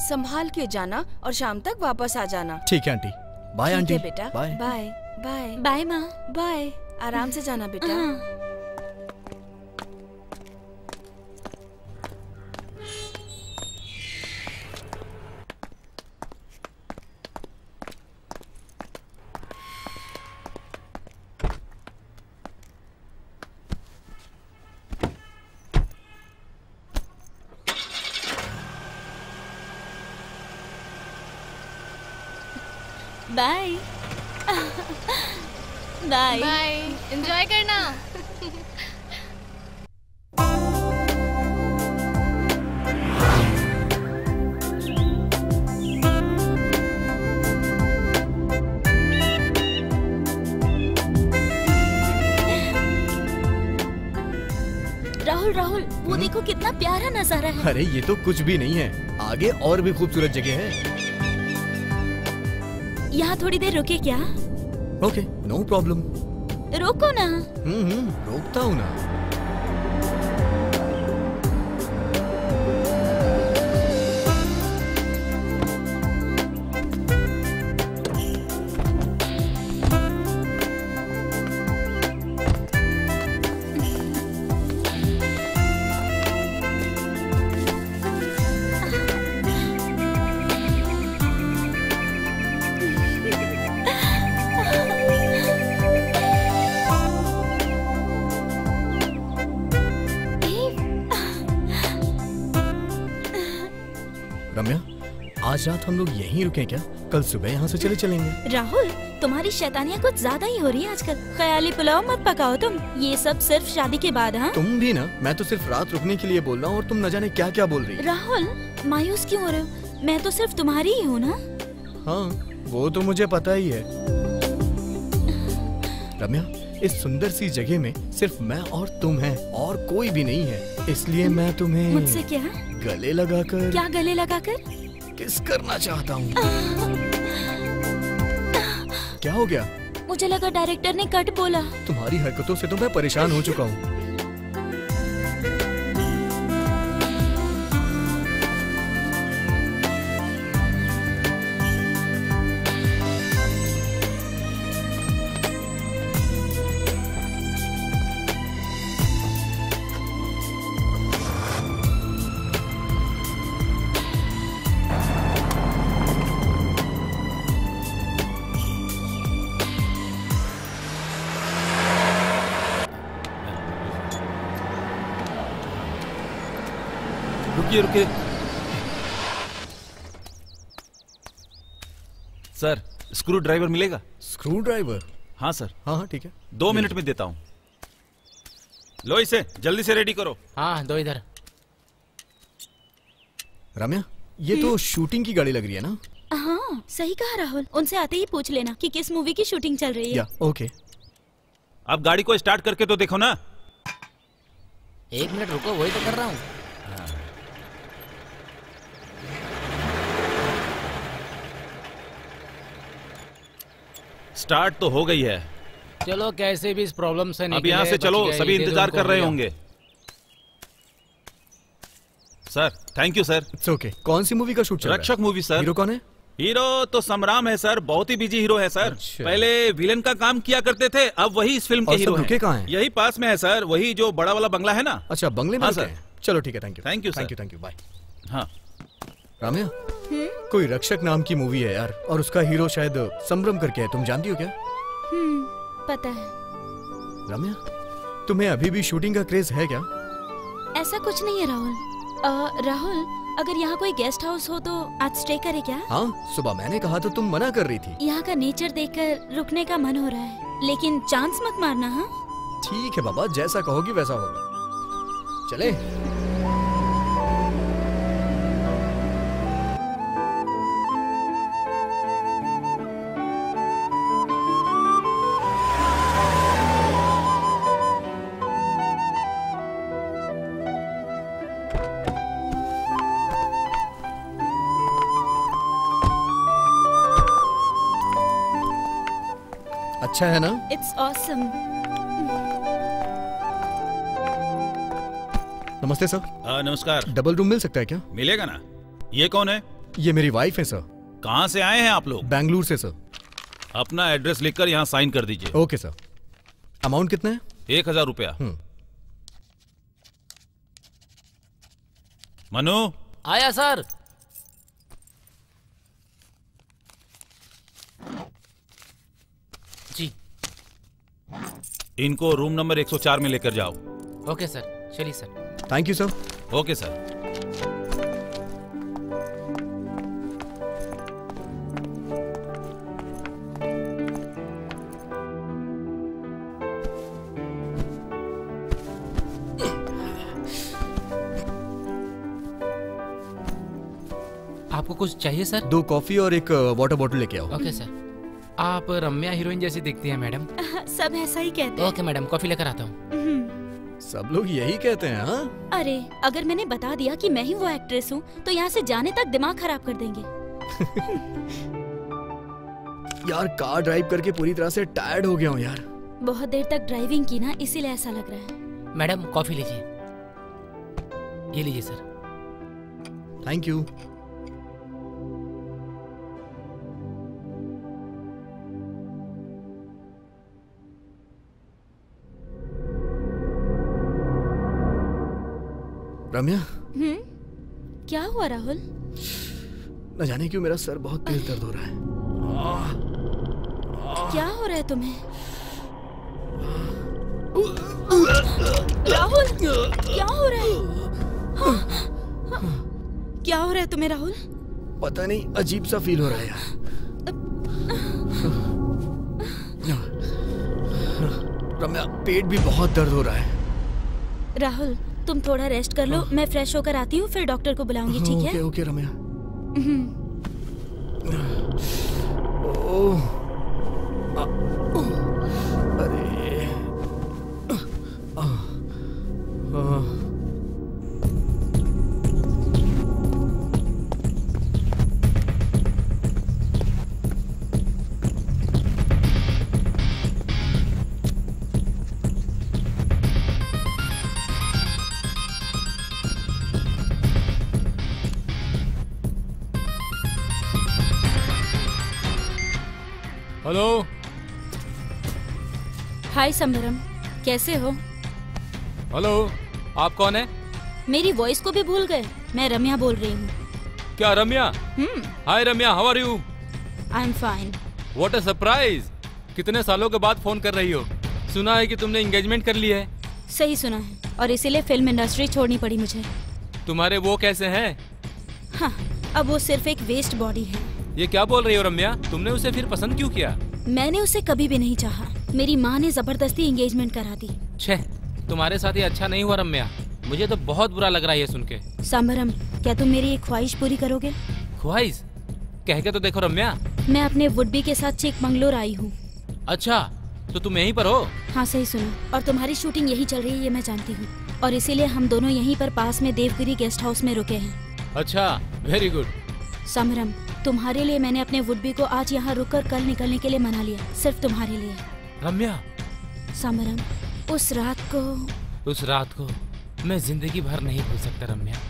A: संभाल के जाना और शाम तक वापस आ जाना।
B: ठीक है आंटी। Bye aunty.
A: ठीक है बेटा।
B: बाय
A: बाय बाय
C: बाय माँ।
A: बाय। आराम से जाना बेटा।
C: हाँ। बाय बाय
G: बाय, एंजॉय करना।
C: राहुल राहुल, वो देखो कितना प्यारा नजारा है।
B: अरे ये तो कुछ भी नहीं है, आगे और भी खूबसूरत जगह है।
C: यहाँ थोड़ी देर रुके क्या?
B: Okay, no problem.
C: रोको ना।
B: रोकता हूँ ना। रम्या, आज रात हम लोग यहीं रुकें क्या? कल सुबह यहाँ से चले चलेंगे।
C: राहुल, तुम्हारी शैतानियाँ कुछ ज्यादा ही हो रही है आजकल। ख्याली पुलाव मत पकाओ तुम, ये सब सिर्फ शादी के बाद। हाँ,
B: तुम भी ना, मैं तो सिर्फ रात रुकने के लिए बोल रहा हूँ और तुम न जाने क्या क्या बोल रही हो।
C: राहुल, मायूस क्यों हो रहे हो? मैं तो सिर्फ तुम्हारी ही हूँ ना।
B: हाँ, वो तो मुझे पता ही है। रम्या, इस सुंदर सी जगह में सिर्फ मैं और तुम हैं और कोई भी नहीं है, इसलिए मैं तुम्हें
C: मुझसे क्या?
B: गले लगाकर।
C: क्या गले लगाकर?
B: किस करना चाहता हूँ। क्या हो गया?
C: मुझे लगा डायरेक्टर ने कट बोला।
B: तुम्हारी हरकतों से तो मैं परेशान हो चुका हूँ।
F: रुकिए रुकिए सर, स्क्रू ड्राइवर मिलेगा?
B: Screw driver?
F: हाँ सर।
B: हाँ ठीक है,
F: 2 मिनट में देता हूँ। लो इसे जल्दी से रेडी करो।
J: हाँ, दो इधर।
B: रम्या, ये तो शूटिंग की गाड़ी लग रही है ना?
C: हाँ, सही कहा राहुल। उनसे आते ही पूछ लेना कि किस मूवी की शूटिंग चल रही है।
B: या, ओके।
F: अब गाड़ी को स्टार्ट करके तो देखो ना।
J: 1 मिनट रुको, वही तो कर रहा हूँ।
F: स्टार्ट तो हो गई है।
E: चलो, कैसे भी इस प्रॉब्लम से
F: अब यहाँ से चलो, सभी इंतजार कर रहे होंगे। Sir, thank you sir.
B: It's okay. कौन सी मूवी का शूट चल रहा है?
F: रक्षक मूवी सर।
B: हीरो कौन है?
F: हीरो तो समराम है सर, बहुत ही बिजी हीरो है सर।
B: अच्छा।
F: पहले विलेन का काम किया करते थे, अब वही इस फिल्म के
B: और
F: हीरो
B: सब रुके कहाँ हैं?
F: यही पास में है सर, वही जो बड़ा वाला बंगला है ना।
B: अच्छा, बंगले में
F: हाँ,
B: रुके
F: सर।
B: हैं। चलो ठीक है, thank you.
F: Thank you
B: thank
F: sir.
B: You, thank you, bye.
F: हाँ
B: राम्या, कोई रक्षक नाम की मूवी है यार, और उसका हीरो शायद संभ्रम करके है, तुम जानती हो क्या?
C: पता है।
B: रम्या, तुम्हें अभी भी शूटिंग का क्रेज है क्या?
C: ऐसा कुछ नहीं है राहुल। राहुल, अगर यहाँ कोई गेस्ट हाउस हो तो आज स्टे करे क्या?
B: हाँ, सुबह मैंने कहा तो तुम मना कर रही थी।
C: यहाँ का नेचर देखकर रुकने का मन हो रहा है, लेकिन चांस मत मारना। हाँ
B: ठीक है बाबा, जैसा कहोगी वैसा होगा। चले। अच्छा है ना?
C: It's awesome.
B: नमस्ते सर।
F: नमस्कार।
B: डबल रूम मिल सकता है क्या?
F: मिलेगा ना। ये कौन है?
B: ये मेरी वाइफ है सर।
F: कहाँ से आए हैं आप लोग?
B: बेंगलुरु से सर।
F: अपना एड्रेस लिखकर यहाँ साइन कर दीजिए।
B: Okay sir. अमाउंट कितना है?
F: 1000 रुपया। मनु।
J: आया सर। जी।
F: इनको रूम नंबर 104 में लेकर जाओ।
J: ओके सर, चलिए sir.
B: Thank you sir.
F: Okay sir.
J: आपको कुछ चाहिए सर?
B: 2 कॉफी और एक वाटर बॉटल लेके आओ।
J: Okay sir. आप रम्या हीरोइन जैसी दिखती हैं मैडम।
C: सब ऐसा ही कहते हैं।
J: ओके मैडम, कॉफी लेकर आता हूँ।
B: सब लोग यही कहते हैं। हाँ,
C: अरे अगर मैंने बता दिया कि मैं ही वो एक्ट्रेस हूँ तो यहाँ से जाने तक दिमाग खराब कर देंगे।
B: यार कार ड्राइव करके पूरी तरह से टायर्ड हो गया हूँ यार।
C: बहुत देर तक ड्राइविंग की ना, इसीलिए ऐसा लग रहा है।
J: मैडम कॉफी लीजिए। ये लीजिए सर।
B: Thank you. रम्या,
C: क्या हुआ राहुल?
B: न जाने क्यों मेरा सर बहुत तेज दर्द हो रहा है।
C: क्या हो रहा है तुम्हें? राहुल क्या हो रहा है? क्या हो रहा है तुम्हें राहुल?
B: पता नहीं, अजीब सा फील हो रहा है यार। रम्या, पेट भी बहुत दर्द हो रहा है।
C: राहुल तुम थोड़ा रेस्ट कर लो, मैं फ्रेश होकर आती हूँ, फिर डॉक्टर को बुलाऊंगी, ठीक है?
B: ओके रम्या। ओह, अरे,
E: हेलो।
C: हाय समरम, कैसे हो?
K: हेलो, आप कौन है?
C: मेरी वॉइस को भी भूल गए? मैं रम्या बोल रही हूँ।
K: क्या Ramya? Hi Ramya, how are you?
C: I am fine.
K: What a surprise! कितने सालों के बाद फोन कर रही हो? सुना है कि तुमने एंगेजमेंट कर ली है।
C: सही सुना है, और इसीलिए फिल्म इंडस्ट्री छोड़नी पड़ी मुझे।
K: तुम्हारे वो कैसे हैं?
C: हाँ, अब वो सिर्फ एक वेस्ट बॉडी है।
K: ये क्या बोल रही हो रम्या? तुमने उसे फिर पसंद क्यों किया?
C: मैंने उसे कभी भी नहीं चाहा। मेरी माँ ने जबरदस्ती एंगेजमेंट करा दी।
K: छे, तुम्हारे साथ ये अच्छा नहीं हुआ रम्या। मुझे तो बहुत बुरा लग रहा है ये सुन के।
C: समरम, क्या तुम मेरी एक ख्वाहिश पूरी करोगे?
K: ख्वाहिश? कह के तो देखो रम्या।
C: मैं अपने वुड बी के साथ चिकमंगलूर आई हूँ।
K: अच्छा, तो तुम यहीं पर हो?
C: हाँ सही सुना, और तुम्हारी शूटिंग यही चल रही है, ये मैं जानती हूँ, और इसीलिए हम दोनों यहीं पर पास में देवगिरी गेस्ट हाउस में रुके हैं।
K: अच्छा, वेरी गुड।
C: समरम, तुम्हारे लिए मैंने अपने वुड बी को आज यहाँ रुककर कल निकलने के लिए मना लिया, सिर्फ तुम्हारे लिए।
K: रम्या,
C: समरम, उस रात को
K: मैं जिंदगी भर नहीं भूल सकता रम्या।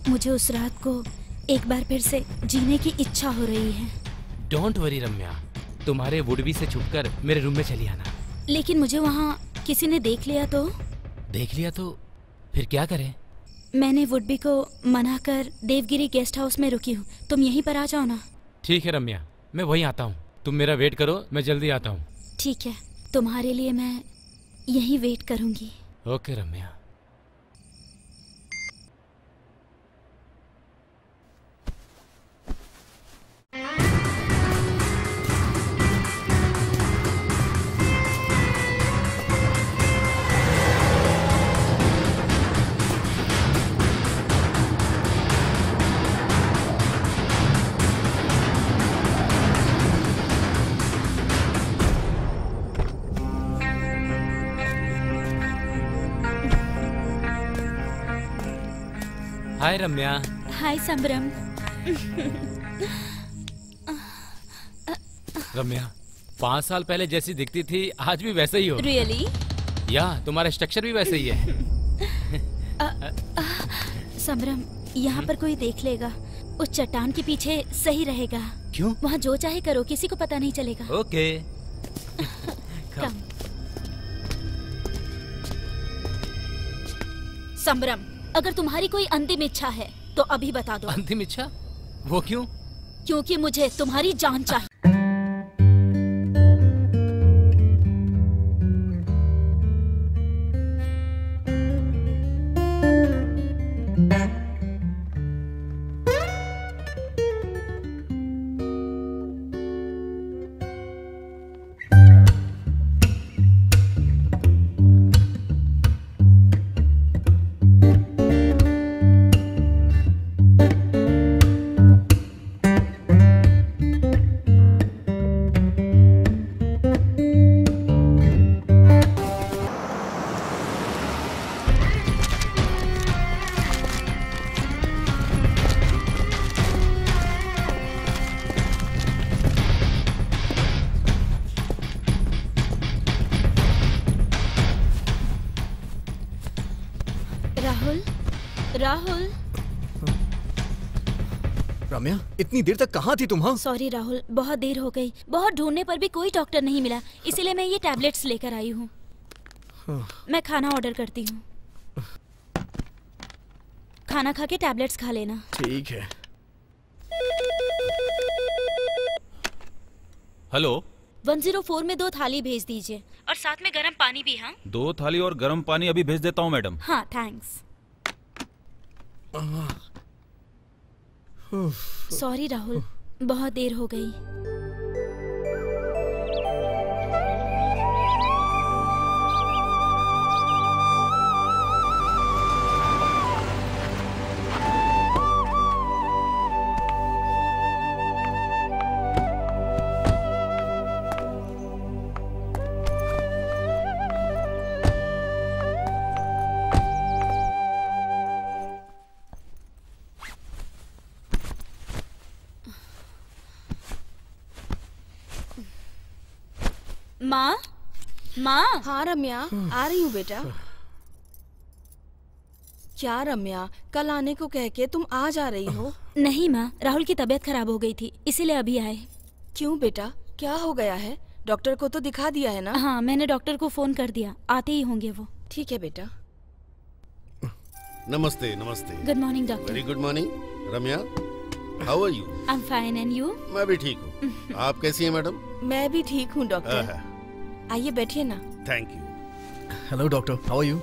C: मुझे उस रात को एक बार फिर से जीने की इच्छा हो रही है।
K: डोंट वरी रम्या, तुम्हारे वुडबी से छुपकर मेरे रूम में चली आना।
C: लेकिन मुझे वहाँ किसी ने देख लिया तो?
K: देख लिया तो फिर क्या करें?
C: मैंने वुडबी को मना कर देवगिरी गेस्ट हाउस में रुकी हूँ, तुम यहीं पर आ जाओ ना।
K: ठीक है रम्या, मैं वहीं आता हूँ। तुम मेरा वेट करो, मैं जल्दी आता हूँ।
C: ठीक है, तुम्हारे लिए मैं यहीं वेट करूँगी।
K: ओके रम्या। हाय रम्या।
C: हाय समरम।
K: रम्या, 5 साल पहले जैसी दिखती थी आज भी वैसे ही हो।
C: रियली?
K: या तुम्हारा स्ट्रक्चर भी वैसे ही है।
C: समरम, यहाँ पर कोई देख लेगा, उस चट्टान के पीछे सही रहेगा।
K: क्यों?
C: वहाँ जो चाहे करो, किसी को पता नहीं चलेगा।
K: ओके।
C: कम। समरम, अगर तुम्हारी कोई अंतिम इच्छा है तो अभी बता दो।
K: अंतिम इच्छा? वो क्यों?
C: क्योंकि मुझे तुम्हारी जान चाहिए। राहुल, राहुल।
B: रम्या, इतनी देर तक कहाँ थी तुम? हाँ
C: सॉरी राहुल, बहुत देर हो गई। बहुत ढूंढने पर भी कोई डॉक्टर नहीं मिला, इसीलिए मैं ये टैबलेट्स लेकर आई हूँ। मैं खाना ऑर्डर करती हूँ। खाना खा के टैबलेट्स खा लेना।
B: ठीक है।
F: हेलो,
C: 104 में 2 थाली भेज दीजिए और साथ में गर्म पानी भी। हाँ
F: 2 थाली और गर्म पानी अभी भेज देता हूँ मैडम।
C: हाँ थैंक्स। सॉरी राहुल, बहुत देर हो गई। माँ, माँ।
A: हाँ रम्या, आ रही हूँ बेटा। क्या रम्या, कल आने को कह के तुम आज आ रही हो?
C: नहीं माँ, राहुल की तबीयत खराब हो गई थी, इसीलिए अभी आए।
A: क्यों बेटा, क्या हो गया है? डॉक्टर को तो दिखा दिया है ना?
C: हाँ मैंने डॉक्टर को फोन कर दिया, आते ही होंगे वो।
A: ठीक है बेटा।
D: नमस्ते नमस्ते।
C: Good morning doctor.
D: Very good morning. Ramya, how are you?
C: I am fine and you?
D: मैं भी ठीक हूँ। आप कैसी हैं मैडम?
A: मैं भी ठीक हूँ डॉक्टर। आइए बैठिए ना।
D: Thank you.
B: Hello doctor, how are you?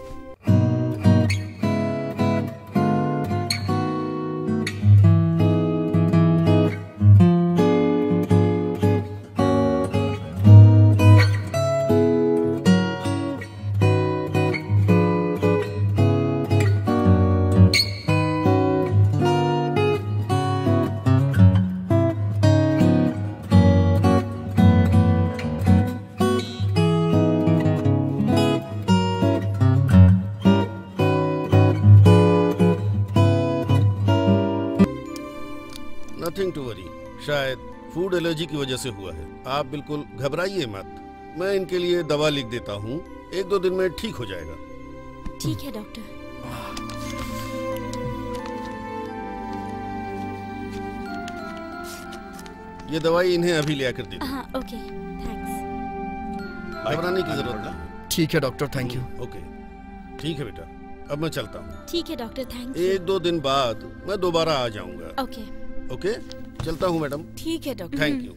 D: Nothing to worry, शायद फूड एलर्जी की वजह से हुआ है। आप बिल्कुल घबराइए मत, मैं इनके लिए दवा लिख देता हूँ, 1-2 दिन में ठीक हो जाएगा।
C: ठीक है डॉक्टर।
D: ये दवाई इन्हें अभी ले आकर दे दो।
C: हाँ ओके थैंक्स।
D: घबराने की जरूरत नहीं।
B: ठीक है डॉक्टर, थैंक यू।
D: ओके ठीक है बेटा, अब मैं चलता हूँ।
C: ठीक है डॉक्टर, थैंक यू।
D: 1-2 दिन बाद मैं दोबारा आ जाऊंगा।
C: ओके
D: ओके, चलता हूँ मैडम।
A: ठीक है डॉक्टर।
D: Thank you.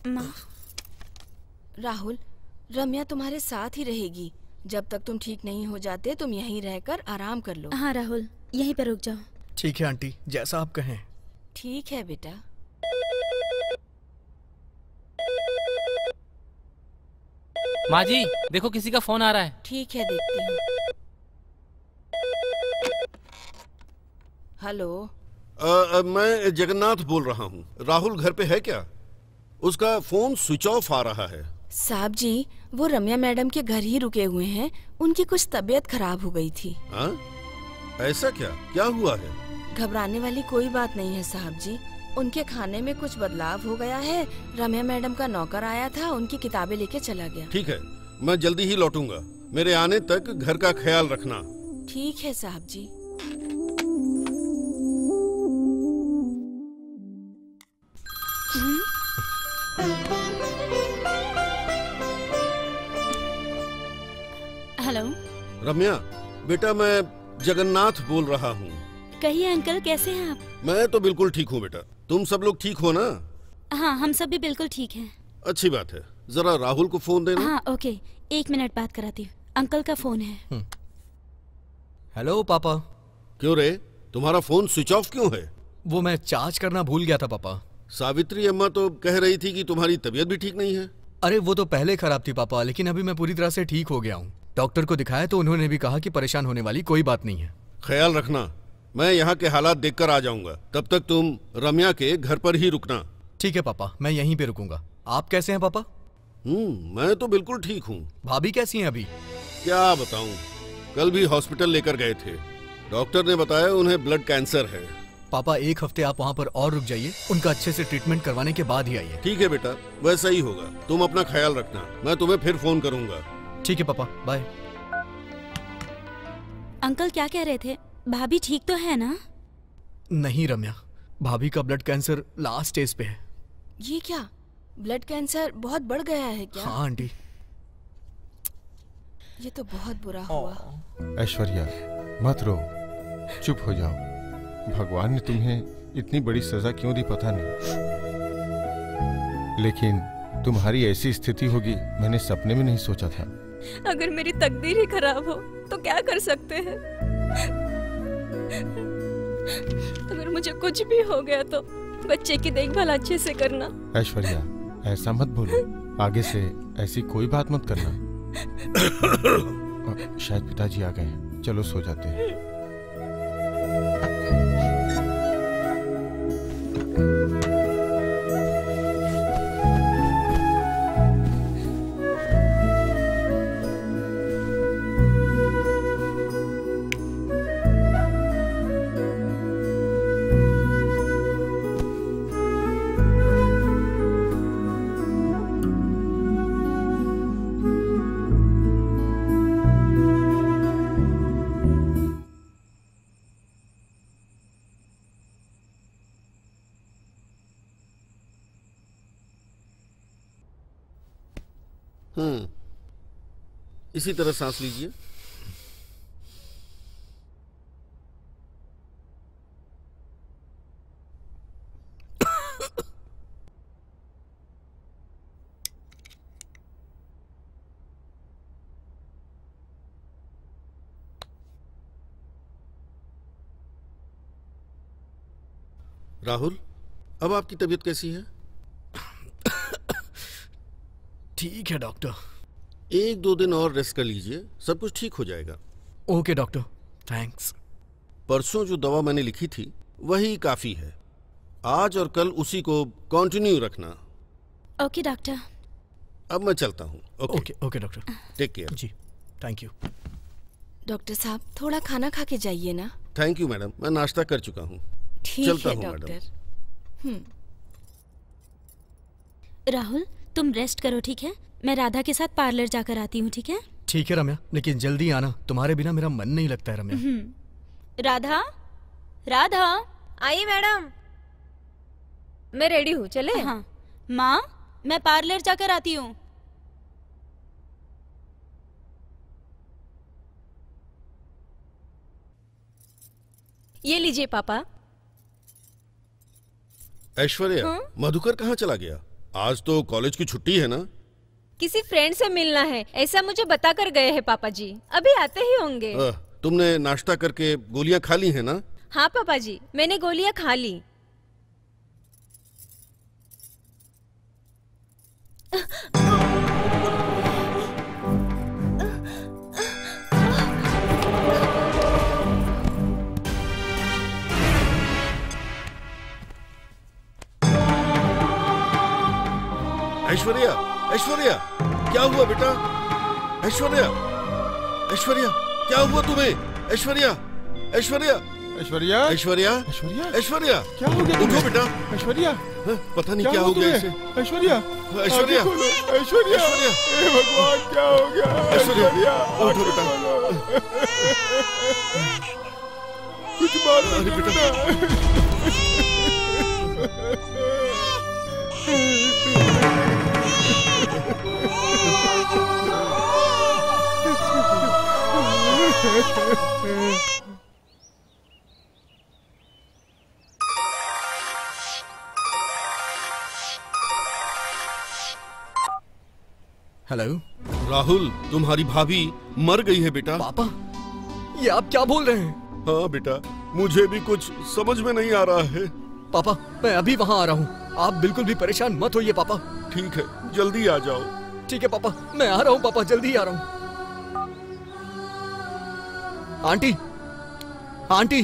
C: माँ।
A: राहुल, रम्या तुम्हारे साथ ही रहेगी। जब तक तुम ठीक नहीं हो जाते तुम यहीं रहकर आराम कर लो।
C: हाँ राहुल, यहीं पर रुक जाओ।
B: ठीक है आंटी, जैसा आप कहें।
A: ठीक है बेटा।
K: माँ जी देखो, किसी का फोन आ रहा है।
A: ठीक है देखती हूँ। हेलो।
D: मैं जगन्नाथ बोल रहा हूँ। राहुल घर पे है क्या? उसका फोन स्विच ऑफ आ रहा है।
A: साहब जी, वो रम्या मैडम के घर ही रुके हुए हैं। उनकी कुछ तबीयत खराब हो गई थी।
D: हाँ? ऐसा क्या? क्या हुआ है?
A: घबराने वाली कोई बात नहीं है साहब जी। उनके खाने में कुछ बदलाव हो गया है। रम्या मैडम का नौकर आया था, उनकी किताबें लेके चला गया।
D: ठीक है, मैं जल्दी ही लौटूंगा। मेरे आने तक घर का ख्याल रखना।
A: ठीक है साहब जी।
C: हेलो
D: रम्या बेटा, मैं जगन्नाथ बोल रहा हूँ।
C: कहिए अंकल, कैसे हैं आप?
D: मैं तो बिल्कुल ठीक हूँ बेटा। तुम सब लोग ठीक हो ना?
C: हाँ हम सब भी बिल्कुल ठीक हैं।
D: अच्छी बात है। जरा राहुल को फोन देना।
C: हाँ ओके, 1 मिनट बात कराती हूँ। अंकल का फोन है।
B: हेलो पापा।
D: क्यों रे, तुम्हारा फोन स्विच ऑफ क्यों है?
B: वो मैं चार्ज करना भूल गया था पापा।
D: सावित्री अम्मा तो कह रही थी कि तुम्हारी तबीयत भी ठीक नहीं है।
B: अरे वो तो पहले खराब थी पापा, लेकिन अभी मैं पूरी तरह से ठीक हो गया हूँ। डॉक्टर को दिखाया तो उन्होंने भी कहा कि परेशान होने वाली कोई बात नहीं है।
D: ख्याल रखना, मैं यहाँ के हालात देखकर आ जाऊंगा। तब तक तुम रम्या के घर पर ही रुकना।
B: ठीक है पापा, मैं यहीं पे रुकूंगा। आप कैसे हैं पापा?
D: मैं तो बिल्कुल ठीक हूँ।
B: भाभी कैसी हैं अभी?
D: क्या बताऊँ, कल भी हॉस्पिटल लेकर गए थे। डॉक्टर ने बताया उन्हें ब्लड कैंसर है।
B: पापा 1 हफ्ते आप वहाँ पर और रुक जाइए, उनका अच्छे से ट्रीटमेंट करवाने के बाद ही आइए।
D: ठीक है बेटा, वैसा ही होगा। तुम अपना ख्याल रखना, मैं तुम्हें फिर फोन करूंगा।
B: ठीक है पापा, बाय।
C: अंकल क्या कह रहे थे? भाभी ठीक तो है ना?
B: नहीं रम्या, भाभी का ब्लड कैंसर लास्ट स्टेज पे है।
A: ये क्या, ब्लड कैंसर बहुत बढ़ गया है क्या?
B: हाँ आंटी।
A: ये तो बहुत बुरा हुआ।
L: ऐश्वर्या मत रो, चुप हो जाओ। भगवान ने तुम्हें इतनी बड़ी सजा क्यों दी पता नहीं, लेकिन तुम्हारी ऐसी स्थिति होगी मैंने सपने में नहीं सोचा था।
H: अगर मेरी तकदीर ही खराब हो तो क्या कर सकते हैं? अगर मुझे कुछ भी हो गया तो बच्चे की देखभाल अच्छे से करना।
L: ऐश्वर्या ऐसा मत बोलो, आगे से ऐसी कोई बात मत करना। शायद पिताजी आ गए हैं, चलो सो जाते हैं।
D: इसी तरह सांस लीजिए। राहुल, अब आपकी तबीयत कैसी है?
B: ठीक है डॉक्टर।
D: 1-2 दिन और रेस्ट कर लीजिए, सब कुछ ठीक हो जाएगा।
B: Okay doctor, thanks.
D: परसों जो दवा मैंने लिखी थी वही काफी है। आज और कल उसी को कंटिन्यू रखना।
C: Okay doctor.
D: अब मैं चलता हूँ।
B: Okay okay doctor,
D: take care.
B: जी थैंक यू।
A: डॉक्टर साहब थोड़ा खाना खा के जाइए ना।
D: थैंक यू मैडम, मैं नाश्ता कर चुका हूँ।
A: ठीक है डॉक्टर।
C: राहुल तुम रेस्ट करो, ठीक है? मैं राधा के साथ पार्लर जाकर आती हूँ, ठीक है?
B: ठीक है रम्या, लेकिन जल्दी आना, तुम्हारे बिना मेरा मन नहीं लगता है रम्या।
H: राधा, राधा आई मैडम, मैं रेडी हूँ, चले?
C: हाँ माँ, मैं पार्लर जाकर आती हूँ।
H: ये लीजिए पापा।
D: ऐश्वर्या, मधुकर कहाँ चला गया? आज तो कॉलेज की छुट्टी है ना?
H: किसी फ्रेंड से मिलना है ऐसा मुझे बता कर गए हैं पापा जी, अभी आते ही होंगे।
D: तुमने नाश्ता करके गोलियां खा ली है ना?
H: हाँ पापा जी, मैंने गोलियां खा ली।
D: ऐश्वर्या, ऐश्वर्या, क्या हुआ बेटा? ऐश्वर्या, ऐश्वर्या, क्या हुआ तुम्हें? ऐश्वर्या, ऐश्वर्या,
L: ऐश्वर्या,
D: ऐश्वर्या,
L: ऐश्वर्या,
D: ऐश्वर्या,
L: क्या हो गया?
D: उठो बेटा।
L: ऐश्वर्या,
D: पता नहीं क्या हो गया इसे।
L: ऐश्वर्या,
D: ऐश्वर्या,
L: ऐश्वर्या, हे भगवान क्या हो गया?
D: ऐश्वर्या, उठो बेटा।
L: कुछ बात बेटा।
B: हेलो
D: राहुल, तुम्हारी भाभी मर गई है बेटा।
B: पापा, ये आप क्या बोल रहे हैं?
D: हाँ बेटा, मुझे भी कुछ समझ में नहीं आ रहा है।
B: पापा, मैं अभी वहाँ आ रहा हूँ, आप बिल्कुल भी परेशान मत होइए पापा।
D: ठीक है, जल्दी आ जाओ।
B: ठीक है पापा, मैं आ रहा हूँ पापा, जल्दी आ रहा हूँ। आंटी, आंटी,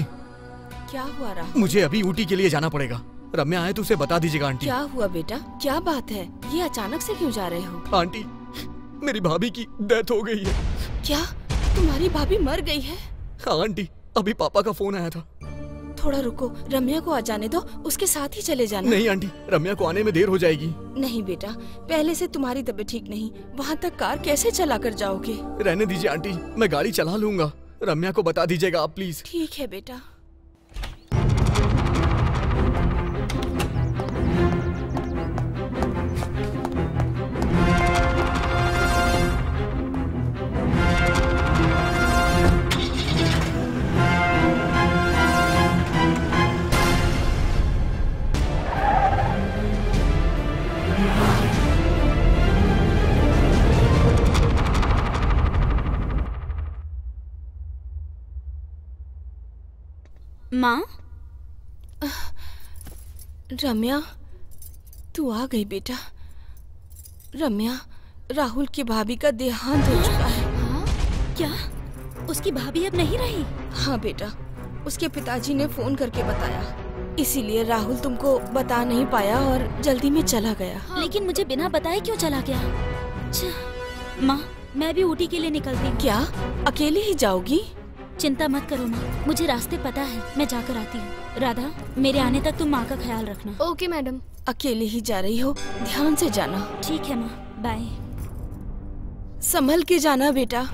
A: क्या हुआ राहुल?
B: मुझे अभी ऊटी के लिए जाना पड़ेगा। रम्या आए तो उसे बता दीजिएगा आंटी।
A: क्या हुआ बेटा, क्या बात है? ये अचानक से क्यों जा रहे हो?
B: आंटी, मेरी भाभी की डेथ हो गई है।
A: क्या तुम्हारी भाभी मर गई है?
B: हाँ आंटी, अभी पापा का फोन आया था।
A: थोड़ा रुको, रम्या को आ जाने दो, उसके साथ ही चले जाना।
B: नहीं आंटी, रम्या को आने में देर हो जाएगी।
A: नहीं बेटा, पहले से तुम्हारी तबीयत ठीक नहीं, वहाँ तक कार कैसे चला कर जाओगे?
B: रहने दीजिए आंटी, मैं गाड़ी चला लूंगा। रम्या को बता दीजिएगा आप प्लीज।
A: ठीक है बेटा।
C: माँ?
A: रम्या, तू आ गई बेटा। रम्या, राहुल की भाभी का देहांत हो चुका है।
C: हाँ? क्या? उसकी भाभी अब नहीं रही?
A: हाँ बेटा, उसके पिताजी ने फोन करके बताया, इसीलिए राहुल तुमको बता नहीं पाया और जल्दी में चला गया।
C: हाँ। लेकिन मुझे बिना बताए क्यों चला गया? माँ, मैं भी ऊटी के लिए निकलती हूँ।
A: क्या अकेले ही जाओगी?
C: चिंता मत करो माँ, मुझे रास्ते पता है, मैं जाकर आती हूँ। राधा, मेरे आने तक तुम माँ का ख्याल रखना।
G: Okay madam.
A: अकेले ही जा रही हो, ध्यान से जाना।
C: ठीक है माँ, बाय।
A: संभल के जाना बेटा।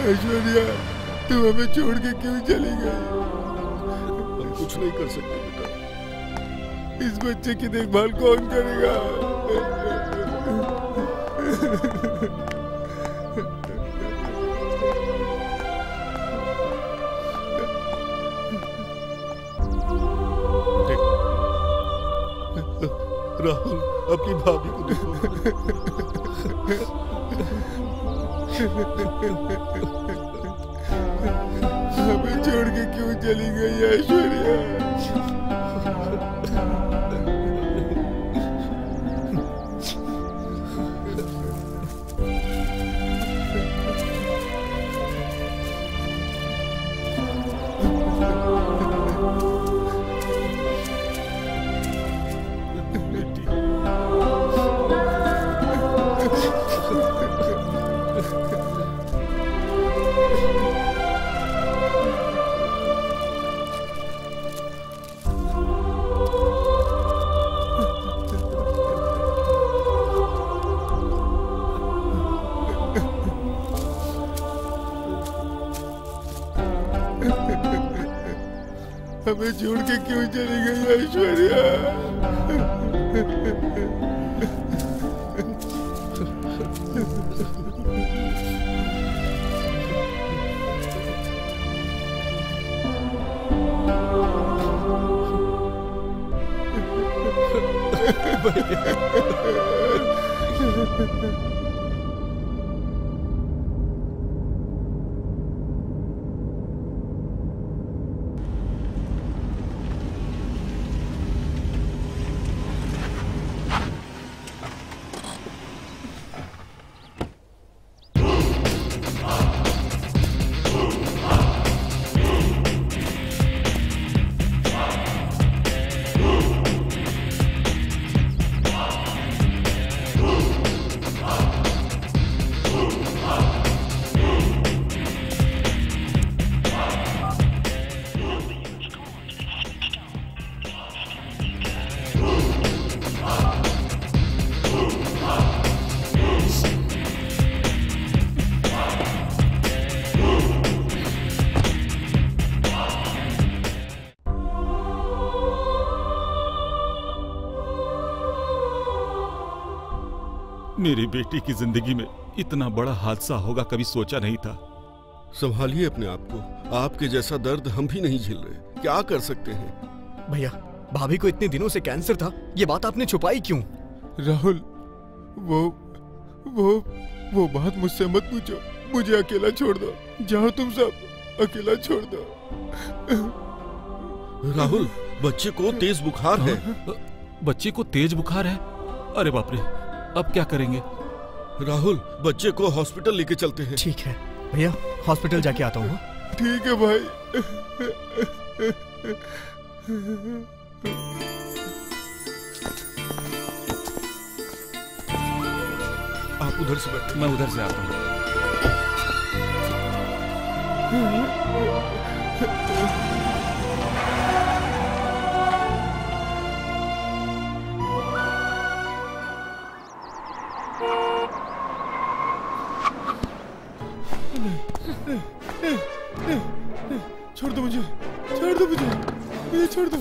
L: ऐश्वर्या, तू हमें छोड़ के क्यों चली गई?
D: हम कुछ नहीं कर सकते बेटा।
L: इस बच्चे की देखभाल कौन करेगा?
D: राहुल, अपनी भाभी को देखो।
L: हमें छोड़ के क्यों चली गई ऐश्वर्या? हमें छोड़ के क्यों चली गई ऐश्वर्या?
F: मेरी बेटी की जिंदगी में इतना बड़ा हादसा होगा कभी सोचा नहीं था।
D: संभालिए अपने आप को, आपके जैसा दर्द हम भी नहीं झेल रहे, क्या कर सकते हैं।
B: भैया, भाभी को इतने दिनों से कैंसर था, ये बात आपने छुपाई क्यों?
L: राहुल, वो बात मुझसे मत पूछो, मुझे अकेला छोड़ दो, जाओ तुम सब, अकेला छोड़ दो।
D: राहुल, बच्चे को तेज बुखार है।
F: बच्चे को तेज बुखार है? अरे बाप रे, अब क्या करेंगे?
D: राहुल, बच्चे को हॉस्पिटल लेके चलते हैं।
B: ठीक है भैया, हॉस्पिटल जाके आता हूँ।
L: ठीक है भाई।
D: आप उधर से बैठे,
F: मैं उधर से आता हूँ।
L: छोड़ दो मुझे, छोड़ दो मुझे छोड़ दो।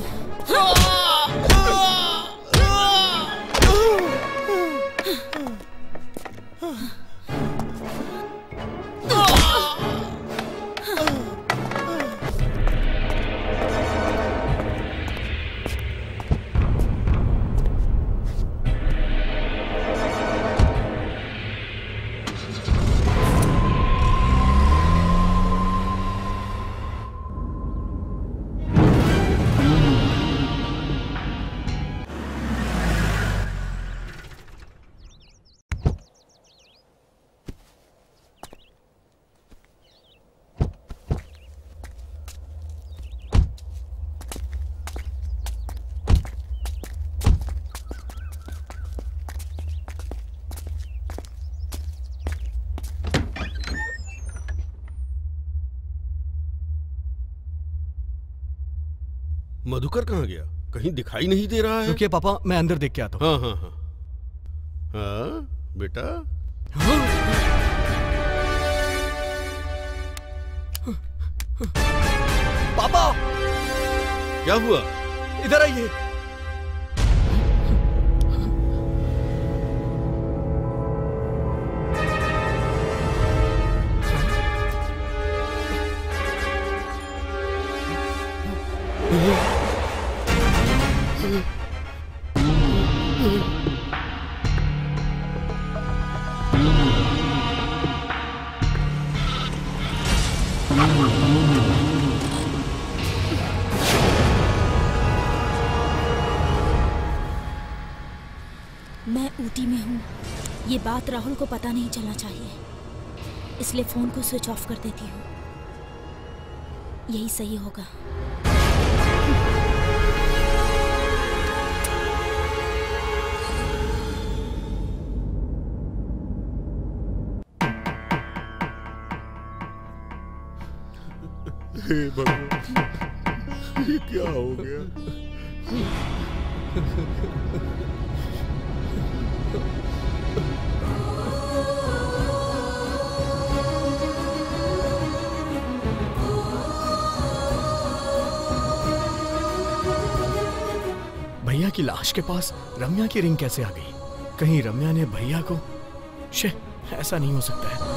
D: मधुकर कहाँ गया? कहीं दिखाई नहीं दे रहा है।
B: रुकिए पापा, मैं अंदर देख के आता हूँ।
D: हाँ, बेटा।
B: पापा,
D: क्या हुआ?
B: इधर आइए।
C: मैं ऊटी में हूँ, ये बात राहुल को पता नहीं चलना चाहिए, इसलिए फोन को स्विच ऑफ कर देती हूँ। यही सही होगा।
D: हे भगवान, ये क्या हो गया?
B: भैया की लाश के पास रम्या की रिंग कैसे आ गई? कहीं रम्या ने भैया को? शे, ऐसा नहीं हो सकता है।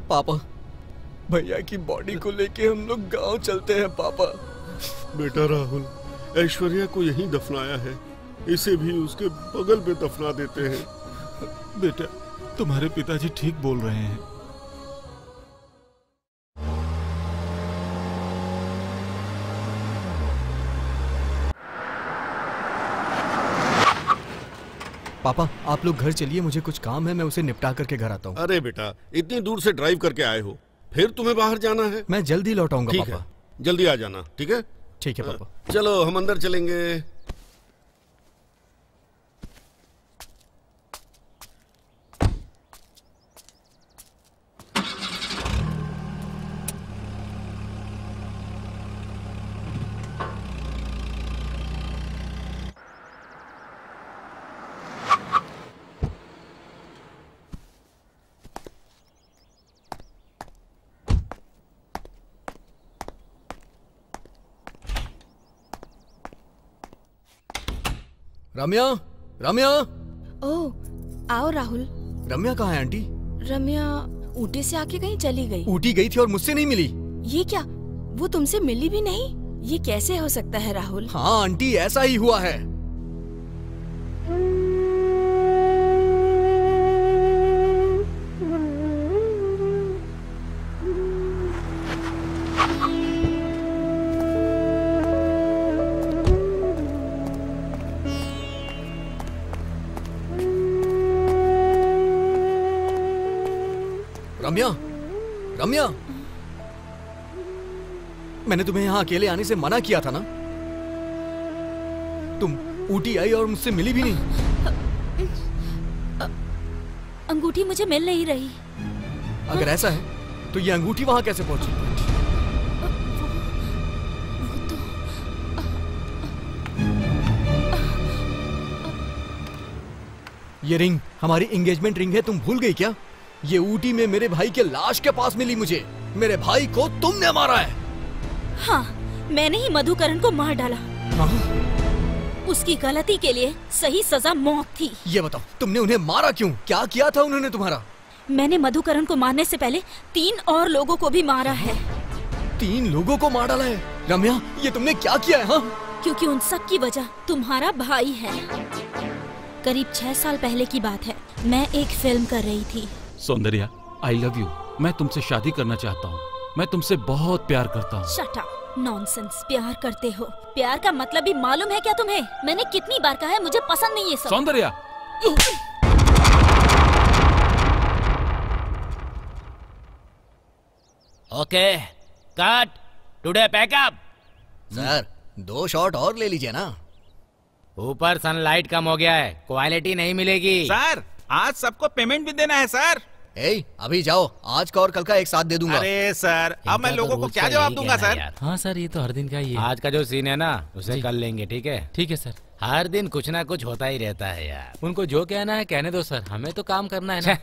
B: पापा, भैया की बॉडी को लेके हम लोग गांव चलते हैं पापा।
D: बेटा राहुल, ऐश्वर्या को यहीं दफनाया है, इसे भी उसके बगल पे दफना देते हैं।
F: बेटा, तुम्हारे पिताजी ठीक बोल रहे हैं।
B: पापा, आप लोग घर चलिए, मुझे कुछ काम है, मैं उसे निपटा करके घर आता हूँ।
D: अरे बेटा, इतनी दूर से ड्राइव करके आए हो, फिर तुम्हें बाहर जाना है?
B: मैं जल्दी लौट आऊंगा
D: ठीक
B: पापा।
D: है, जल्दी आ जाना। ठीक है?
B: ठीक है पापा।
D: चलो हम अंदर चलेंगे।
B: रम्या, रम्या।
A: ओह, आओ राहुल।
B: रम्या कहाँ है आंटी?
A: रम्या ऊटी से आके कहीं चली गई।
B: ऊटी गई थी और मुझसे नहीं मिली।
A: ये क्या, वो तुमसे मिली भी नहीं? ये कैसे हो सकता है राहुल?
B: हाँ आंटी, ऐसा ही हुआ है। रम्या, रम्या, मैंने तुम्हें यहाँ अकेले आने से मना किया था ना? तुम ऊटी आई और मुझसे मिली भी नहीं।
C: अंगूठी मुझे मिल नहीं रही।
B: अगर ऐसा है तो ये अंगूठी वहां कैसे पहुंची? ये रिंग हमारी एंगेजमेंट रिंग है, तुम भूल गई क्या? ये ऊटी में मेरे भाई के लाश के पास मिली मुझे। मेरे भाई को तुमने मारा है।
C: हाँ, मैंने ही मधुकरण को मार डाला।
B: हाँ?
C: उसकी गलती के लिए सही सजा मौत थी।
B: ये बताओ, तुमने उन्हें मारा क्यों? क्या किया था उन्होंने तुम्हारा?
C: मैंने मधुकरण को मारने से पहले 3 और लोगों को भी मारा है।
B: 3 लोगों को मार डाला है? रम्या, ये तुमने क्या किया है? हाँ?
C: क्योंकि उन सब की वजह तुम्हारा भाई है। करीब 6 साल पहले की बात है, मैं एक फिल्म कर रही थी।
F: सौंदर्या, आई लव यू। मैं तुमसे शादी करना चाहता हूँ। मैं तुमसे बहुत प्यार करता हूँ।
C: Shut up, nonsense. प्यार करते हो? प्यार का मतलब भी मालूम है क्या तुम्हें? मैंने कितनी बार कहा है मुझे पसंद नहीं है सब।
F: Soundarya,
J: okay, cut, today pack up.
B: Sir, 2 shot और ले लीजिए ना।
J: ऊपर सनलाइट कम हो गया है, क्वालिटी नहीं मिलेगी।
F: सर, आज सबको पेमेंट भी देना है सर।
B: अभी जाओ, आज का और कल का एक साथ दे दूंगा।
F: अरे सर, अब मैं लोगों को क्या जवाब दूंगा सर?
K: हाँ सर, ये तो हर दिन का ही है।
J: आज का जो सीन है ना, उसे कल लेंगे, ठीक है?
K: ठीक है सर।
J: हर दिन कुछ ना कुछ होता ही रहता है यार।
K: उनको जो कहना है कहने दो सर, हमें तो काम करना है ना।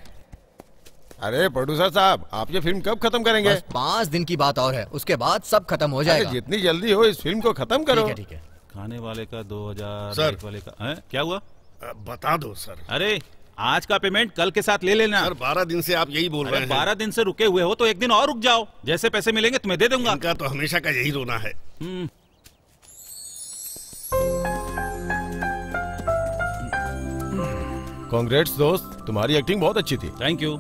L: अरे प्रोड्यूसर साहब, आप ये फिल्म कब खत्म करेंगे?
B: बस 5 दिन की बात और है, उसके बाद सब खत्म हो जाएगा।
L: जितनी जल्दी हो इस फिल्म को खत्म करो।
B: ठीक है।
F: खाने वाले का 2000,
D: सर
F: वाले का क्या हुआ?
D: बता दो सर।
F: अरे आज का पेमेंट कल के साथ ले लेना।
D: सर 12 दिन से आप यही बोल रहे हैं।
F: 12 दिन से रुके हुए हो तो एक दिन और रुक जाओ, जैसे पैसे मिलेंगे तुम्हें दे दूंगा।
D: इनका तो हमेशा का यही रोना है।
L: कांग्रेट्स दोस्त, तुम्हारी एक्टिंग बहुत अच्छी थी।
F: Thank you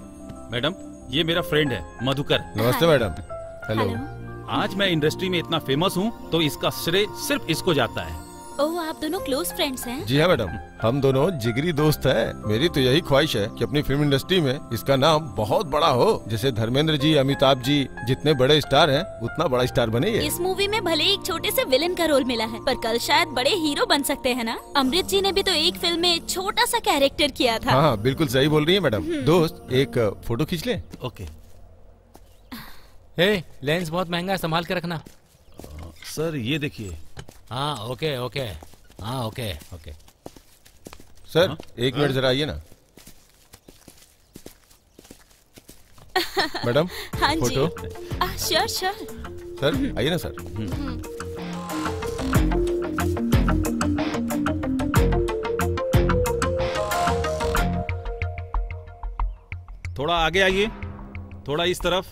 F: madam. ये मेरा फ्रेंड है मधुकर।
L: नमस्ते मैडम। हेलो।
F: आज मैं इंडस्ट्री में इतना फेमस हूँ तो इसका श्रेय सिर्फ इसको जाता है।
C: ओह, आप दोनों क्लोज फ्रेंड्स हैं?
L: जी हाँ मैडम, हम दोनों जिगरी दोस्त हैं। मेरी तो यही ख्वाहिश है कि अपनी फिल्म इंडस्ट्री में इसका नाम बहुत बड़ा हो। जैसे धर्मेंद्र जी, अमिताभ जी जितने बड़े स्टार हैं, उतना बड़ा स्टार बने ये।
C: इस मूवी में भले एक छोटे से विलेन का रोल मिला है, पर कल शायद बड़े हीरो बन सकते हैं ना? अमृत जी ने भी तो एक फिल्म में छोटा सा कैरेक्टर किया था।
L: हाँ, बिल्कुल सही बोल रही है मैडम। दोस्त, एक फोटो खींच ले।
F: ओके।
K: लेंस बहुत महंगा है, संभाल के रखना।
F: सर ये देखिए।
J: हाँ ओके ओके, हाँ ओके ओके।
L: सर एक मिनट जरा आइए ना। मैडम
C: हाँ
L: फोटो।
C: जी, श्योर श्योर।
L: सर आइए ना सर।
F: थोड़ा आगे आइए, थोड़ा इस तरफ।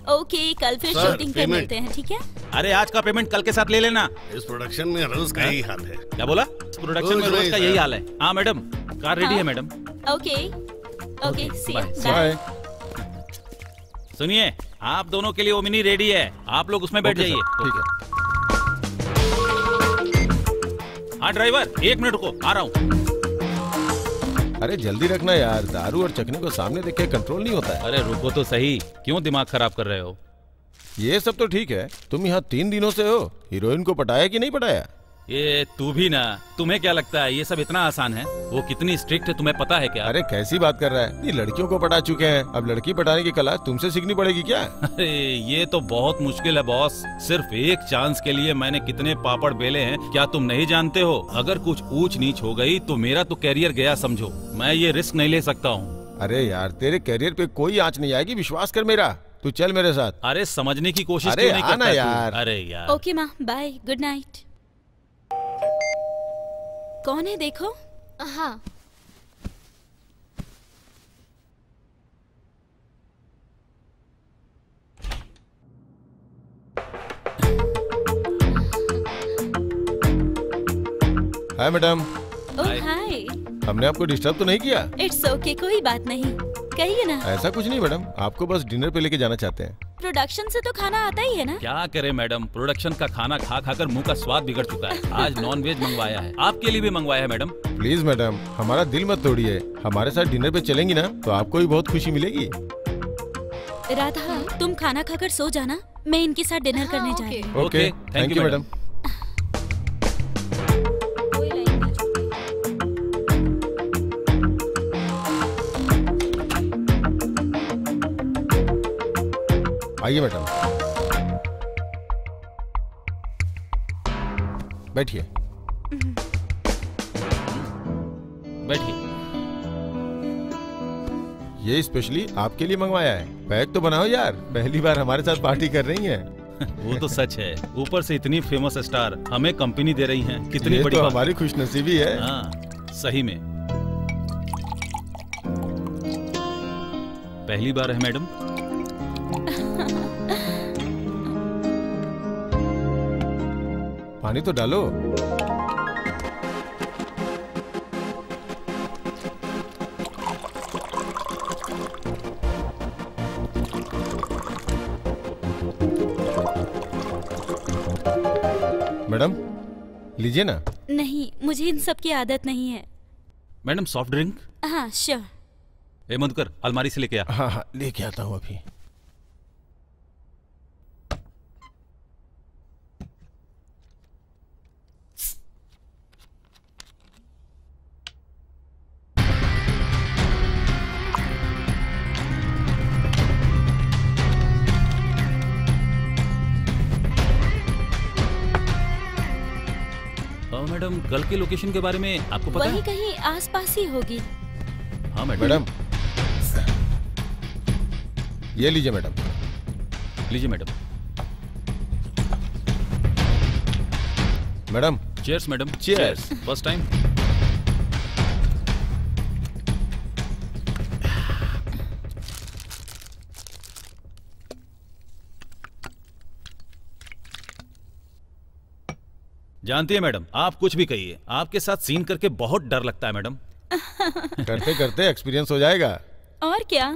C: ओके, कल फिर शूटिंग पे मिलते हैं, ठीक है?
F: अरे आज का पेमेंट कल के साथ ले लेना।
D: इस प्रोडक्शन में रोज का यही हाल है।
F: क्या बोला? इस प्रोडक्शन में रोज का यही हाल है। हाँ मैडम, कार रेडी है madam.
C: Okay okay, see you,
L: bye.
F: सुनिए, आप दोनों के लिए ओमिनी रेडी है, आप लोग उसमें बैठ जाइए।
L: ठीक है।
F: हाँ ड्राइवर, 1 मिनट रुको, आ रहा हूँ।
L: अरे जल्दी रखना यार, दारू और चखने को सामने देख के कंट्रोल नहीं होता है।
F: अरे रुको तो सही, क्यों दिमाग खराब कर रहे हो?
L: ये सब तो ठीक है, तुम यहाँ 3 दिनों से हो, हीरोइन को पटाया कि नहीं पटाया?
F: ये तू भी ना, तुम्हें क्या लगता है ये सब इतना आसान है? वो कितनी स्ट्रिक्ट है तुम्हें पता है क्या?
L: अरे कैसी बात कर रहा है, ये लड़कियों को पटा चुके हैं, अब लड़की पटाने की कला तुमसे सीखनी पड़ेगी क्या?
F: अरे ये तो बहुत मुश्किल है बॉस। सिर्फ एक चांस के लिए मैंने कितने पापड़ बेले हैं, क्या तुम नहीं जानते हो? अगर कुछ ऊंच नीच हो गई तो मेरा तो कैरियर गया समझो। मैं ये रिस्क नहीं ले सकता हूँ।
L: अरे यार तेरे कैरियर पे कोई आंच नहीं आएगी, विश्वास कर मेरा। तू चल मेरे साथ।
F: अरे समझने की कोशिश
L: अरे
F: क्यों नहीं
L: आना
F: करता
L: यार।
F: तू? अरे यार।
C: ओके माँ, बाय, गुड नाइट। कौन है देखो?
G: हाँ।
L: Hi madam.
C: Oh hi.
L: हमने आपको डिस्टर्ब तो नहीं किया?
C: इट्स ओके, कोई बात नहीं, कहिए ना।
L: ऐसा कुछ नहीं मैडम, आपको बस डिनर पे लेके जाना चाहते हैं।
C: प्रोडक्शन से तो खाना आता ही है ना?
F: क्या करे मैडम, प्रोडक्शन का खाना खा खाकर मुंह का स्वाद बिगड़ चुका है। आज नॉन वेज मंगवाया है, आपके लिए भी मंगवाया है मैडम।
L: प्लीज मैडम, हमारा दिल मत तोड़िए, हमारे साथ डिनर पे चलेंगी ना तो आपको भी बहुत खुशी मिलेगी।
C: राधा, तुम खाना खाकर सो जाना, मैं इनके साथ डिनर करने जा रही हूँ।
L: Okay, thank you madam. आइए मैडम, बैठिए।
F: बैठिए।
L: ये स्पेशली आपके लिए मंगवाया है, पैक तो बनाओ यार, पहली बार हमारे साथ पार्टी कर रही हैं।
F: वो तो सच है, ऊपर से इतनी फेमस स्टार हमें कंपनी दे रही हैं, कितनी
L: ये
F: बड़ी
L: तो
F: बात।
L: हमारी खुशनसीबी है।
F: हाँ, सही में पहली बार है मैडम।
L: पानी तो डालो। मैडम लीजिए ना।
C: नहीं, मुझे इन सब की आदत नहीं है।
F: Madam soft drink?
C: हाँ श्योर।
F: ए मधुकर, अलमारी से लेके आ।
L: हाँ हाँ लेके आता हूँ अभी।
F: मैडम कल के लोकेशन के बारे में आपको पता
C: वही
F: है?
C: कहीं आसपास ही होगी।
F: हाँ
L: मैडम ये लीजिए मैडम।
F: लीजिए madam.
L: Madam
F: cheers madam.
L: Cheers.
F: First time. जानती है मैडम, आप कुछ भी कहिए, आपके साथ सीन करके बहुत डर लगता है मैडम।
L: करते करते एक्सपीरियंस हो जाएगा।
C: और क्या?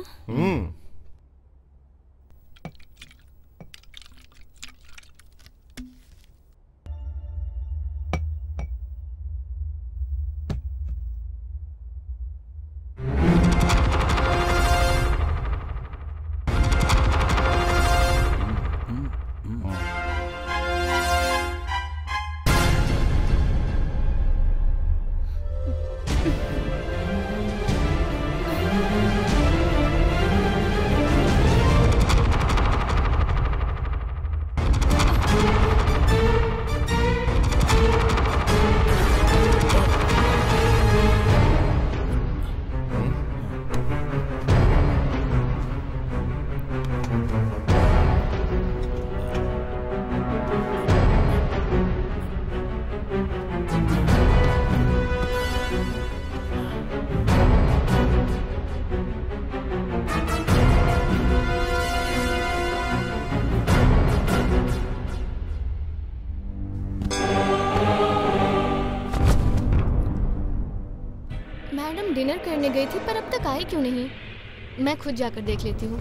G: मैडम डिनर करने गई थी पर अब तक आई क्यों नहीं? मैं खुद जाकर देख लेती हूँ।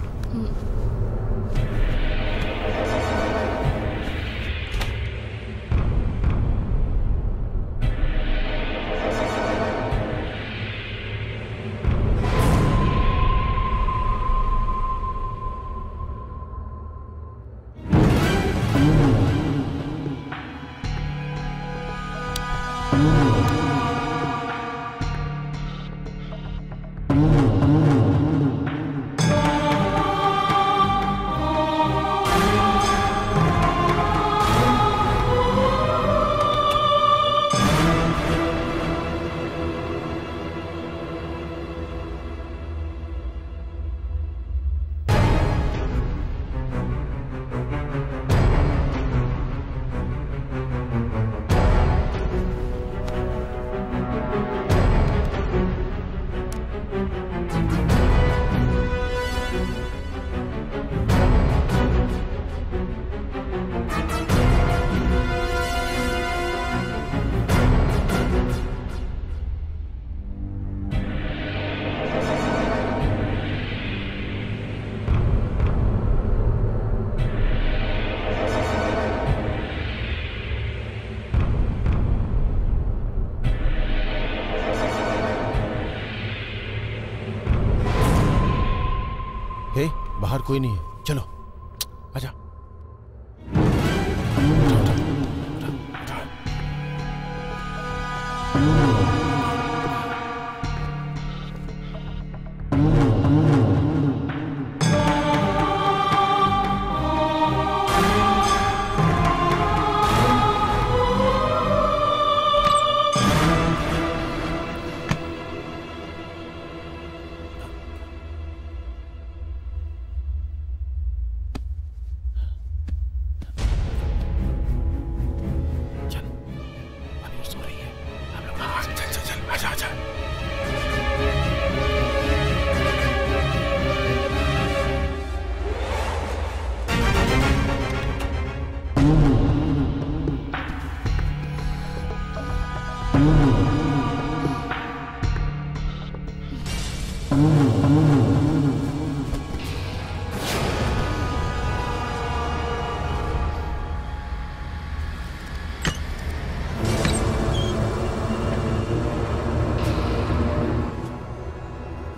L: हे, बाहर कोई नहीं है, चलो आजा।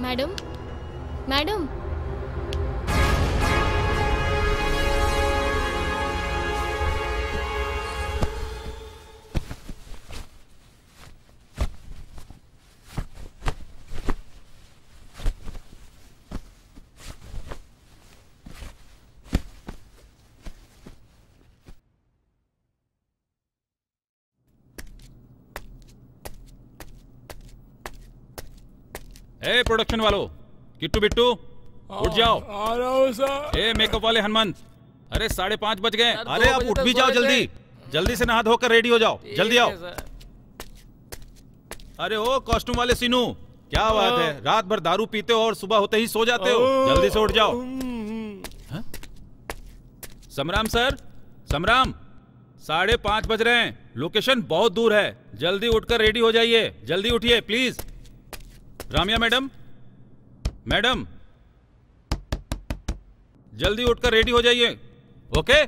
G: मैडम, मैडम,
F: ए प्रोडक्शन वालों, किट्टू बिट्टू उठ जाओ।
E: आ रहा हूं सर।
F: ए मेकअप वाले हनुमंत, अरे 5:30 बज गए। अरे आप उठ भी जाओ, जल्दी जल्दी से नहा धोकर रेडी हो जाओ, जल्दी आओ। अरे ओ कॉस्ट्यूम वाले सीनू, क्या बात है, रात भर दारू पीते हो और सुबह होते ही सो जाते हो, जल्दी से उठ जाओ। समराम सर, समराम, 5:30 बज रहे हैं, लोकेशन बहुत दूर है, जल्दी उठकर रेडी हो जाइए, जल्दी उठिए प्लीज। रामिया मैडम, मैडम जल्दी उठकर रेडी हो जाइए, ओके?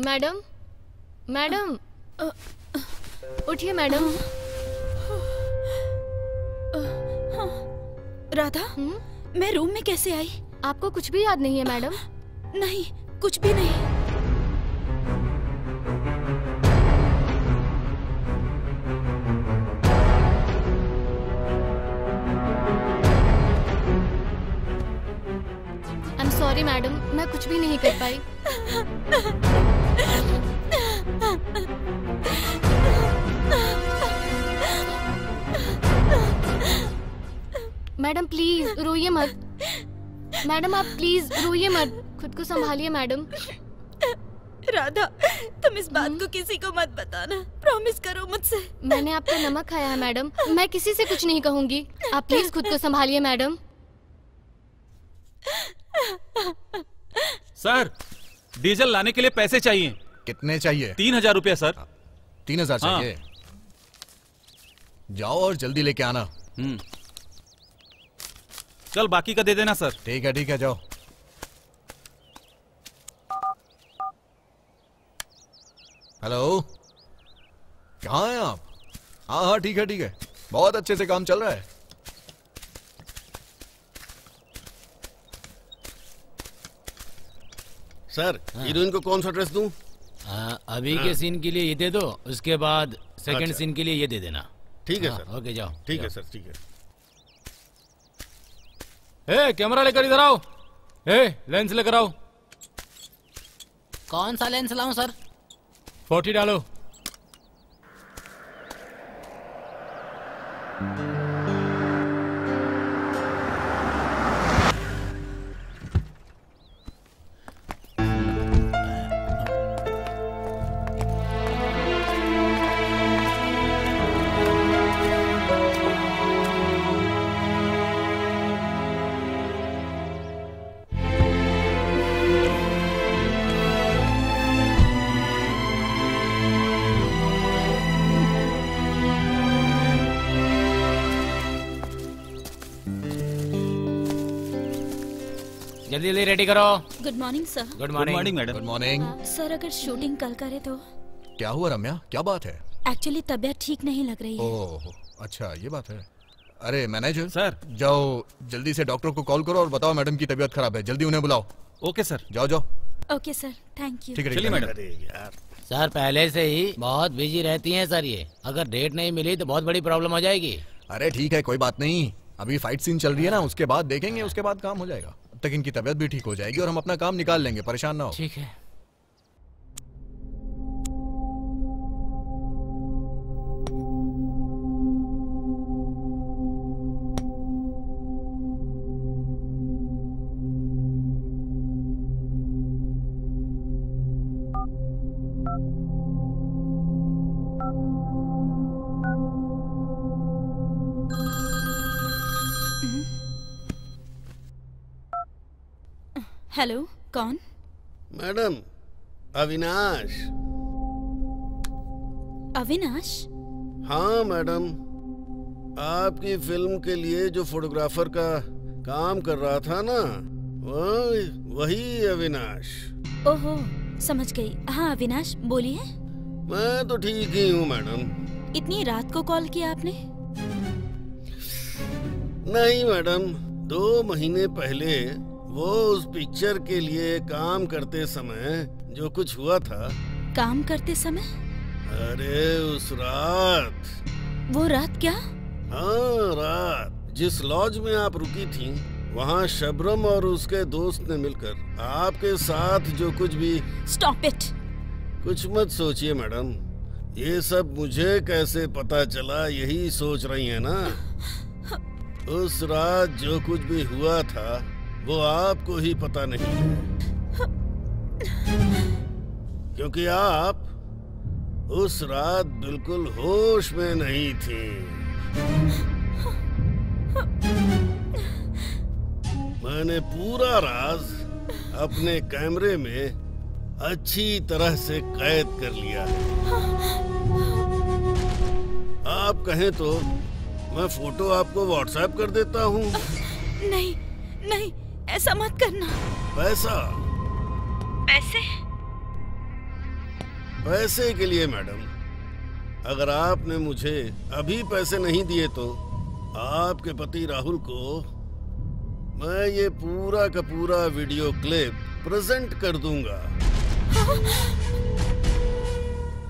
G: मैडम, मैडम, उठिए मैडम।
C: राधा, मैं रूम में कैसे आई?
G: आपको कुछ भी याद नहीं है मैडम?
C: नहीं, कुछ भी नहीं।
G: आई एम सॉरी मैडम, मैं कुछ भी नहीं कर पाई। मैडम प्लीज रोइए मत। मैडम आप प्लीज रोइए मत, खुद को संभालिए मैडम।
C: राधा, तुम इस बात को किसी को मत बताना, प्रॉमिस करो मुझसे।
G: मैंने आपका नमक खाया है मैडम, मैं किसी से कुछ नहीं कहूंगी। आप प्लीज खुद को संभालिए मैडम।
F: सर, डीजल लाने के लिए पैसे चाहिए।
B: कितने चाहिए?
F: 3000 रुपया सर।
B: 3000 चाहिए? जाओ और जल्दी लेके आना।
F: चल बाकी का दे देना सर।
B: ठीक है जाओ। हेलो, कहाँ हैं आप? हाँ ठीक है, बहुत अच्छे से काम चल रहा है।
D: सर, हीरोइन को कौन सा ड्रेस दूं?
J: अभी के सीन के लिए ये दे दो, उसके बाद सेकंड सीन के लिए ये दे देना।
D: ठीक है सर।
J: ओके जाओ।
D: ठीक है सर, ठीक है।
K: ए कैमरा लेकर इधर आओ। ए लेंस लेकर आओ।
J: कौन सा लेंस लाऊं सर?
K: 40 डालो। जल्दी जल्दी रेडी करो।
C: Good morning sir.
F: Good morning madam.
B: Good morning.
C: Sir, अगर शूटिंग कल करे तो?
B: क्या हुआ रम्या, क्या बात है?
C: एक्चुअली तबीयत ठीक नहीं लग रही है।
B: ओह अच्छा, ये बात है। अरे मैनेजर
F: सर,
B: जाओ जल्दी से डॉक्टर को कॉल करो और बताओ मैडम की तबीयत खराब है, जल्दी उन्हें बुलाओ।
F: Okay sir.
B: जाओ जाओ।
C: Okay sir, thank you.
B: ठीक है
F: चलिए मैडम।
D: अरे यार,
J: सर पहले से ही बहुत बिजी रहती हैं सर ये। अगर डेट नहीं मिली तो बहुत बड़ी प्रॉब्लम हो जाएगी।
B: अरे ठीक है, कोई बात नहीं, अभी फाइट सीन चल रही है ना, उसके बाद देखेंगे, उसके बाद काम हो जाएगा। तब तक इनकी तबीयत भी ठीक हो जाएगी और हम अपना काम निकाल लेंगे, परेशान ना हो।
J: ठीक है।
C: हेलो, कौन?
D: मैडम अविनाश।
C: अविनाश?
D: हाँ मैडम, आपकी फिल्म के लिए जो फोटोग्राफर का काम कर रहा था ना, वही अविनाश।
C: ओहो, समझ गई। हाँ अविनाश, बोलिए।
D: मैं तो ठीक ही हूँ मैडम।
C: इतनी रात को कॉल किया आपने?
D: नहीं मैडम, 2 महीने पहले वो उस पिक्चर के लिए काम करते समय जो कुछ हुआ था।
C: काम करते समय?
D: अरे उस रात।
C: वो रात क्या?
D: हाँ रात, जिस लॉज में आप रुकी थी, वहाँ शबरम और उसके दोस्त ने मिलकर आपके साथ जो कुछ भी।
C: Stop it.
D: कुछ मत सोचिए मैडम, ये सब मुझे कैसे पता चला यही सोच रही है ना। उस रात जो कुछ भी हुआ था वो आपको ही पता नहीं है, क्योंकि आप उस रात बिल्कुल होश में नहीं थी। मैंने पूरा राज अपने कैमरे में अच्छी तरह से कैद कर लिया है। आप कहें तो मैं फोटो आपको व्हाट्सएप कर देता हूँ।
C: नहीं नहीं, ऐसा मत करना।
D: पैसा?
C: पैसे?
D: पैसे के लिए मैडम, अगर आपने मुझे अभी पैसे नहीं दिए तो आपके पति राहुल को मैं ये पूरा का पूरा वीडियो क्लिप प्रेजेंट कर दूंगा।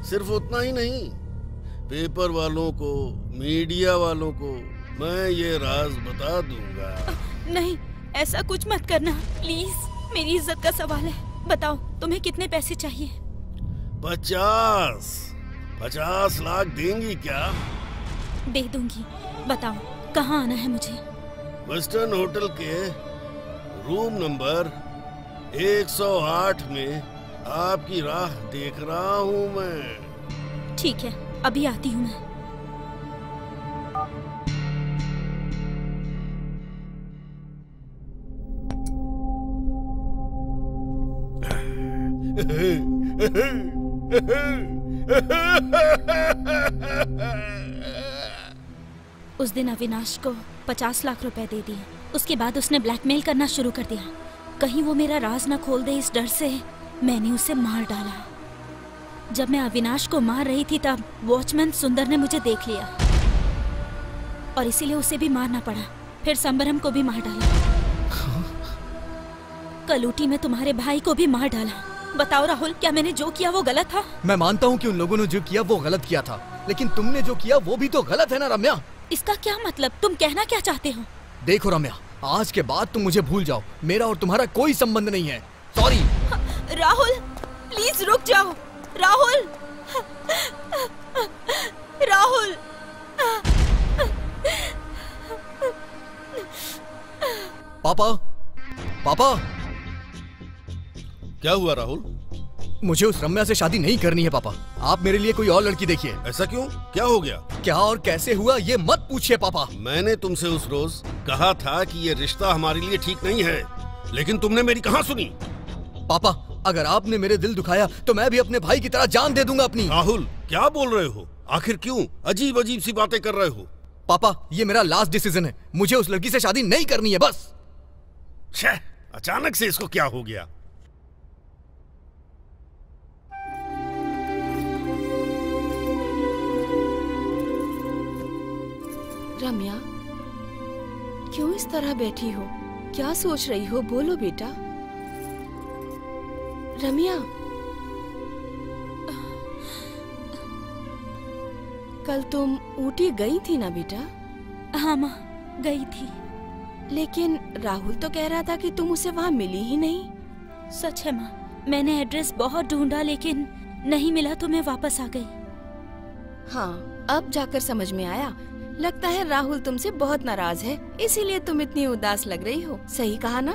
D: सिर्फ उतना ही नहीं, पेपर वालों को, मीडिया वालों को मैं ये राज बता दूंगा।
C: नहीं, ऐसा कुछ मत करना प्लीज, मेरी इज्जत का सवाल है। बताओ तुम्हें कितने पैसे चाहिए?
D: 50 लाख देंगी क्या?
C: दे दूंगी। बताओ कहाँ आना है मुझे?
D: वेस्टर्न होटल के रूम नंबर 108 में आपकी राह देख रहा हूँ मैं।
C: ठीक है, अभी आती हूँ मैं। उस दिन अविनाश को 50 लाख रुपए दे दिए। उसके बाद उसने ब्लैकमेल करना शुरू कर दिया। कहीं वो मेरा राज न खोल दे, इस डर से मैंने उसे मार डाला। जब मैं अविनाश को मार रही थी तब वॉचमैन सुंदर ने मुझे देख लिया और इसीलिए उसे भी मारना पड़ा। फिर संबरम को भी मार डाला। कलूटी में तुम्हारे भाई को भी मार डाला। बताओ राहुल, क्या मैंने जो किया वो गलत था?
B: मैं मानता हूँ कि उन लोगों ने जो किया वो गलत किया था, लेकिन तुमने जो किया वो भी तो गलत है ना रम्या।
C: इसका क्या मतलब? तुम कहना क्या चाहते हो?
B: देखो रम्या, आज के बाद तुम मुझे भूल जाओ। मेरा और तुम्हारा कोई संबंध नहीं है। सॉरी।
C: राहुल प्लीज रुक जाओ। राहुल, राहुल।
B: पापा, पापा।
D: क्या हुआ राहुल?
B: मुझे उस रम्या से शादी नहीं करनी है पापा। आप मेरे लिए कोई और लड़की देखिए।
D: ऐसा क्यों? क्या हो गया?
B: क्या और कैसे हुआ ये मत पूछिए पापा।
D: मैंने तुमसे उस रोज कहा था कि ये रिश्ता हमारे लिए ठीक नहीं है, लेकिन तुमने मेरी कहाँ सुनी?
B: पापा, अगर आपने मेरे दिल दुखाया तो मैं भी अपने भाई की तरह जान दे दूंगा अपनी।
D: राहुल, क्या बोल रहे हो? आखिर क्यों अजीब अजीब सी बातें कर रहे हो?
B: पापा, ये मेरा लास्ट डिसीजन है। मुझे उस लड़की से शादी नहीं करनी है, बस।
D: छह, अचानक से इसको क्या हो गया?
A: रम्या, क्यों इस तरह बैठी हो? क्या सोच रही हो? बोलो बेटा। रम्या, कल तुम ऊटी गई थी ना बेटा?
C: हाँ माँ, गई थी।
A: लेकिन राहुल तो कह रहा था कि तुम उसे वहाँ मिली ही नहीं।
C: सच है माँ, मैंने एड्रेस बहुत ढूंढा लेकिन नहीं मिला तो मैं वापस आ गई।
A: हाँ, अब जाकर समझ में आया। लगता है राहुल तुमसे बहुत नाराज है, इसीलिए तुम इतनी उदास लग रही हो। सही कहा ना?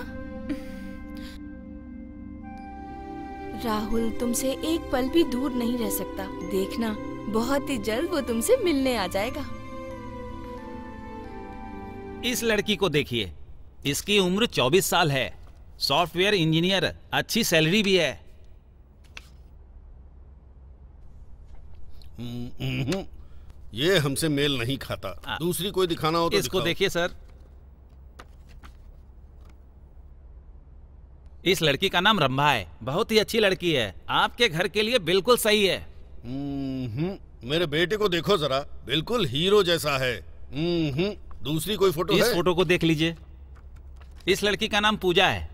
A: राहुल तुमसे एक पल भी दूर नहीं रह सकता। देखना, बहुत ही जल्द वो तुमसे मिलने आ जाएगा।
F: इस लड़की को देखिए, इसकी उम्र 24 साल है, सॉफ्टवेयर इंजीनियर, अच्छी सैलरी भी है।
D: ये हमसे मेल नहीं खाता। दूसरी कोई दिखाना हो तो
F: इसको देखिए सर। इस लड़की का नाम रंभा है, बहुत ही अच्छी लड़की है, आपके घर के लिए बिल्कुल सही है।
D: मेरे बेटे को देखो जरा, बिल्कुल हीरो जैसा है। दूसरी कोई फोटो है?
F: इस फोटो को देख लीजिए। इस लड़की का नाम पूजा है,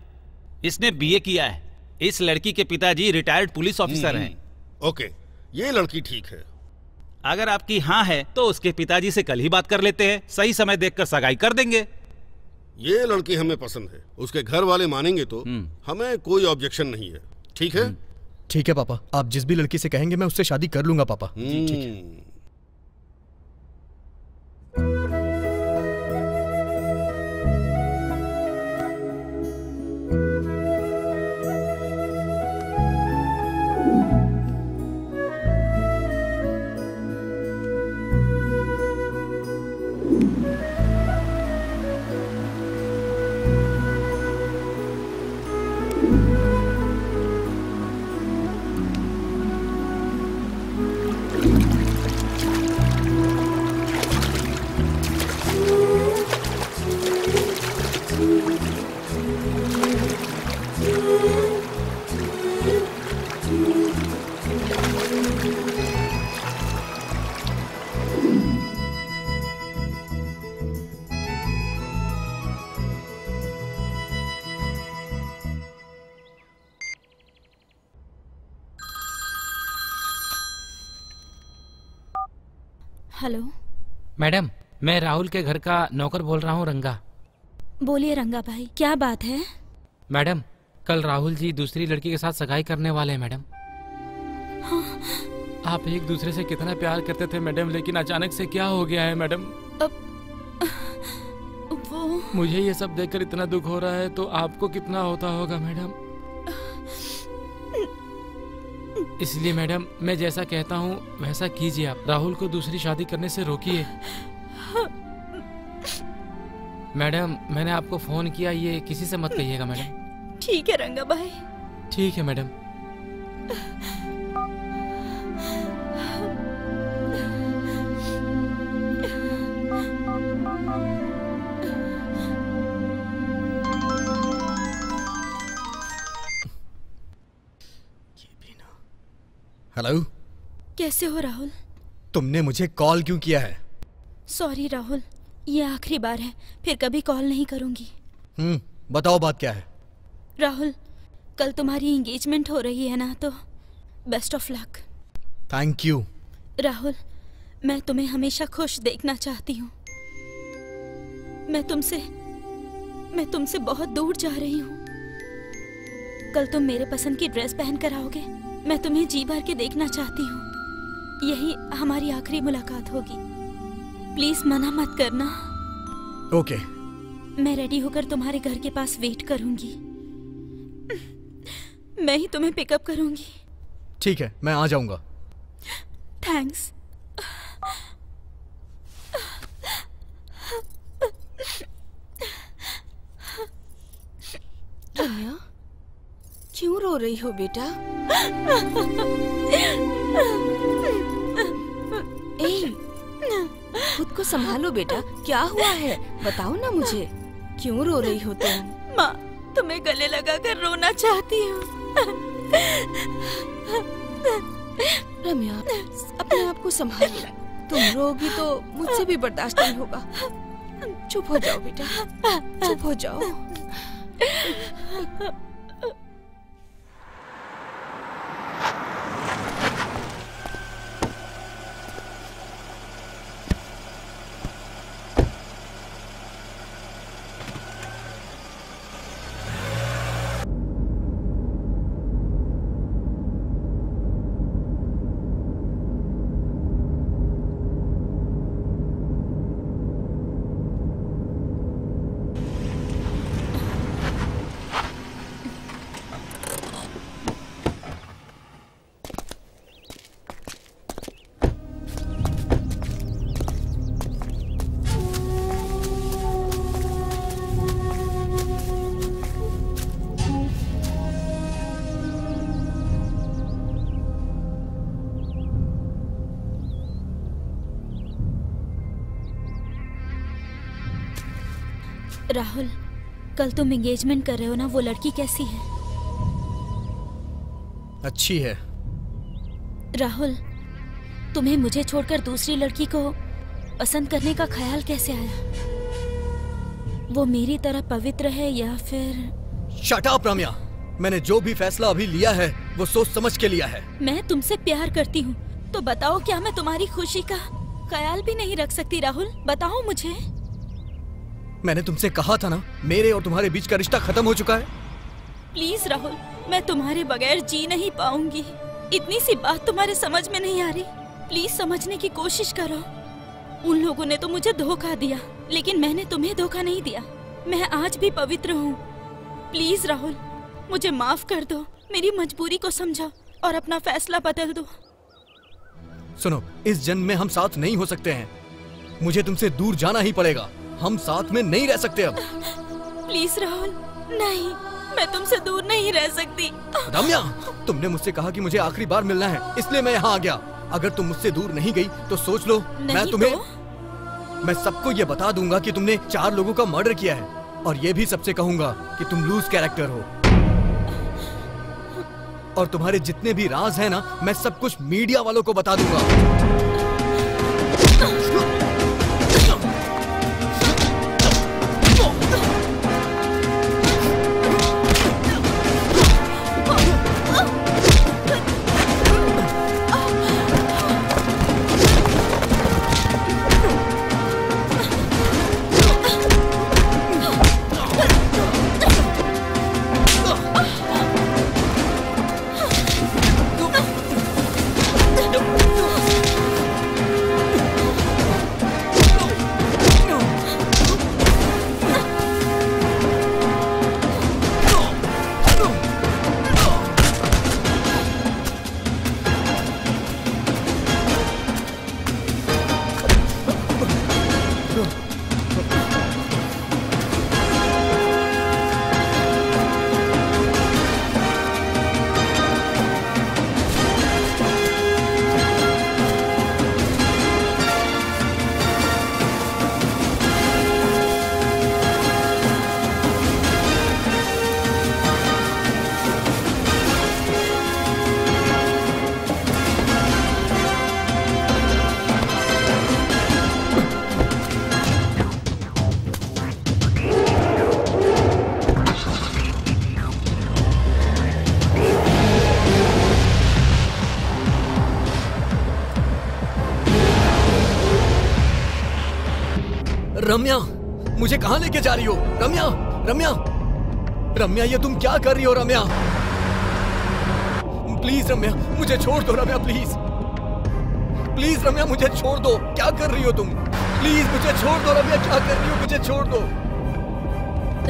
F: इसने बीए किया है। इस लड़की के पिताजी रिटायर्ड पुलिस ऑफिसर हैं।
D: ओके, ये लड़की ठीक है।
F: अगर आपकी हाँ है तो उसके पिताजी से कल ही बात कर लेते हैं, सही समय देखकर सगाई कर देंगे।
D: ये लड़की हमें पसंद है, उसके घर वाले मानेंगे तो हमें कोई ऑब्जेक्शन नहीं है। ठीक है?
B: ठीक है पापा, आप जिस भी लड़की से कहेंगे मैं उससे शादी कर लूंगा पापा। ठीक है।
C: हेलो
E: मैडम, मैं राहुल के घर का नौकर बोल रहा हूँ, रंगा।
C: बोलिए रंगा भाई, क्या बात है?
E: मैडम, कल राहुल जी दूसरी लड़की के साथ सगाई करने वाले हैं मैडम।
C: हाँ।
E: आप एक दूसरे से कितना प्यार करते थे मैडम, लेकिन अचानक से क्या हो गया है मैडम?
C: वो
E: मुझे ये सब देखकर इतना दुख हो रहा है, तो आपको कितना होता होगा मैडम। इसलिए मैडम, मैं जैसा कहता हूँ वैसा कीजिए। आप राहुल को दूसरी शादी करने से रोकिए। मैडम, मैंने आपको फोन किया, ये किसी से मत कहिएगा मैडम।
C: ठीक है रंगा भाई।
E: ठीक है मैडम।
B: हेलो,
C: कैसे हो राहुल?
B: तुमने मुझे कॉल क्यों किया है?
C: सॉरी राहुल, ये आखिरी बार है, फिर कभी कॉल नहीं करूंगी।
B: बताओ बात क्या है?
C: राहुल, कल तुम्हारी एंगेजमेंट हो रही है ना, तो best of luck.
B: Thank you.
C: Rahul, मैं तुम्हें हमेशा खुश देखना चाहती हूँ। मैं तुमसे बहुत दूर जा रही हूँ। कल तुम मेरे पसंद की ड्रेस पहन कर आओगे, मैं तुम्हें जी भर के देखना चाहती हूँ। यही हमारी आखिरी मुलाकात होगी। प्लीज मना मत करना।
B: ओके।
C: मैं रेडी होकर तुम्हारे घर के पास वेट करूंगी। मैं ही तुम्हें पिकअप करूंगी।
B: ठीक है, मैं आ जाऊंगा।
C: थैंक्स।
A: रम्या, क्यों रो रही हो बेटा? खुद को संभालो बेटा, क्या हुआ है? बताओ ना मुझे, क्यों रो रही हो तुम?
H: माँ, तुम्हें गले लगाकर रोना चाहती हूँ।
A: रम्या, अपने आप को संभालो। तुम रोगी तो मुझसे भी बर्दाश्त नहीं होगा। चुप हो जाओ बेटा, चुप हो जाओ।
C: राहुल, कल तुम एंगेजमेंट कर रहे हो ना, वो लड़की कैसी है?
B: अच्छी है।
C: राहुल, तुम्हें मुझे छोड़कर दूसरी लड़की को पसंद करने का ख्याल कैसे आया? वो मेरी तरह पवित्र है या फिर?
B: शट अप रम्या, मैंने जो भी फैसला अभी लिया है वो सोच समझ के लिया है।
C: मैं तुमसे प्यार करती हूँ, तो बताओ क्या मैं तुम्हारी खुशी का ख्याल भी नहीं रख सकती? राहुल बताओ मुझे।
B: मैंने तुमसे कहा था ना, मेरे और तुम्हारे बीच का रिश्ता खत्म हो चुका है।
C: प्लीज राहुल, मैं तुम्हारे बगैर जी नहीं पाऊंगी। इतनी सी बात तुम्हारे समझ में नहीं आ रही? प्लीज समझने की कोशिश करो। उन लोगों ने तो मुझे धोखा दिया, लेकिन मैंने तुम्हें धोखा नहीं दिया। मैं आज भी पवित्र हूँ। प्लीज राहुल, मुझे माफ कर दो, मेरी मजबूरी को समझो और अपना फैसला बदल दो।
B: सुनो, इस जन्म में हम साथ नहीं हो सकते हैं। मुझे तुमसे दूर जाना ही पड़ेगा। हम साथ में नहीं रह सकते अब।
C: प्लीज राहुल, नहीं, मैं तुमसे दूर नहीं रह सकती।
B: रम्या, तुमने मुझसे कहा कि मुझे आखिरी बार मिलना है, इसलिए मैं यहाँ आ गया। अगर तुम मुझसे दूर नहीं गई तो सोच लो, मैं सबको ये बता दूंगा कि तुमने 4 लोगों का मर्डर किया है, और ये भी सबसे कहूंगा कि तुम लूज कैरेक्टर हो। और तुम्हारे जितने भी राज हैं ना, मैं सब कुछ मीडिया वालों को बता दूंगा। रम्या, मुझे कहाँ लेके जा रही हो? रम्या, रम्या, रम्या, ये तुम क्या कर रही हो? रम्या, प्लीज रम्या, मुझे छोड़ दो। रम्या प्लीज, प्लीज रम्या, मुझे छोड़ दो। क्या कर रही हो तुम? प्लीज मुझे छोड़ दो। रम्या, क्या कर रही हो? मुझे छोड़ दो।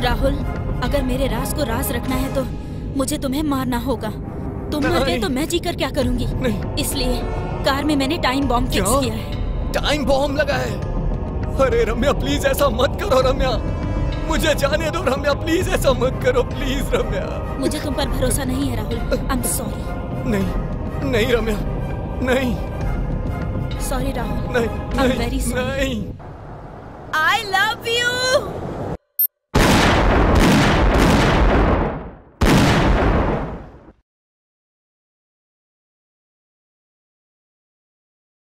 C: राहुल, अगर मेरे राज को राज रखना है तो मुझे तुम्हें मारना होगा। तुम मर गए तो मैं जीकर क्या करूंगी? इसलिए कार में मैंने टाइम बॉम्ब फिक्स किया है।
B: टाइम बॉम्ब लगा है? अरे रम्या प्लीज ऐसा मत करो। रम्या, मुझे जाने दो। रम्या प्लीज ऐसा मत करो। प्लीज रम्या,
C: मुझे तुम पर भरोसा नहीं है राहुल। I am sorry.
B: नहीं नहीं रम्या, नहीं।
C: सॉरी राहुल।
B: नहीं,
C: आई एम वेरी सॉरी।
B: नहीं।
H: I love you.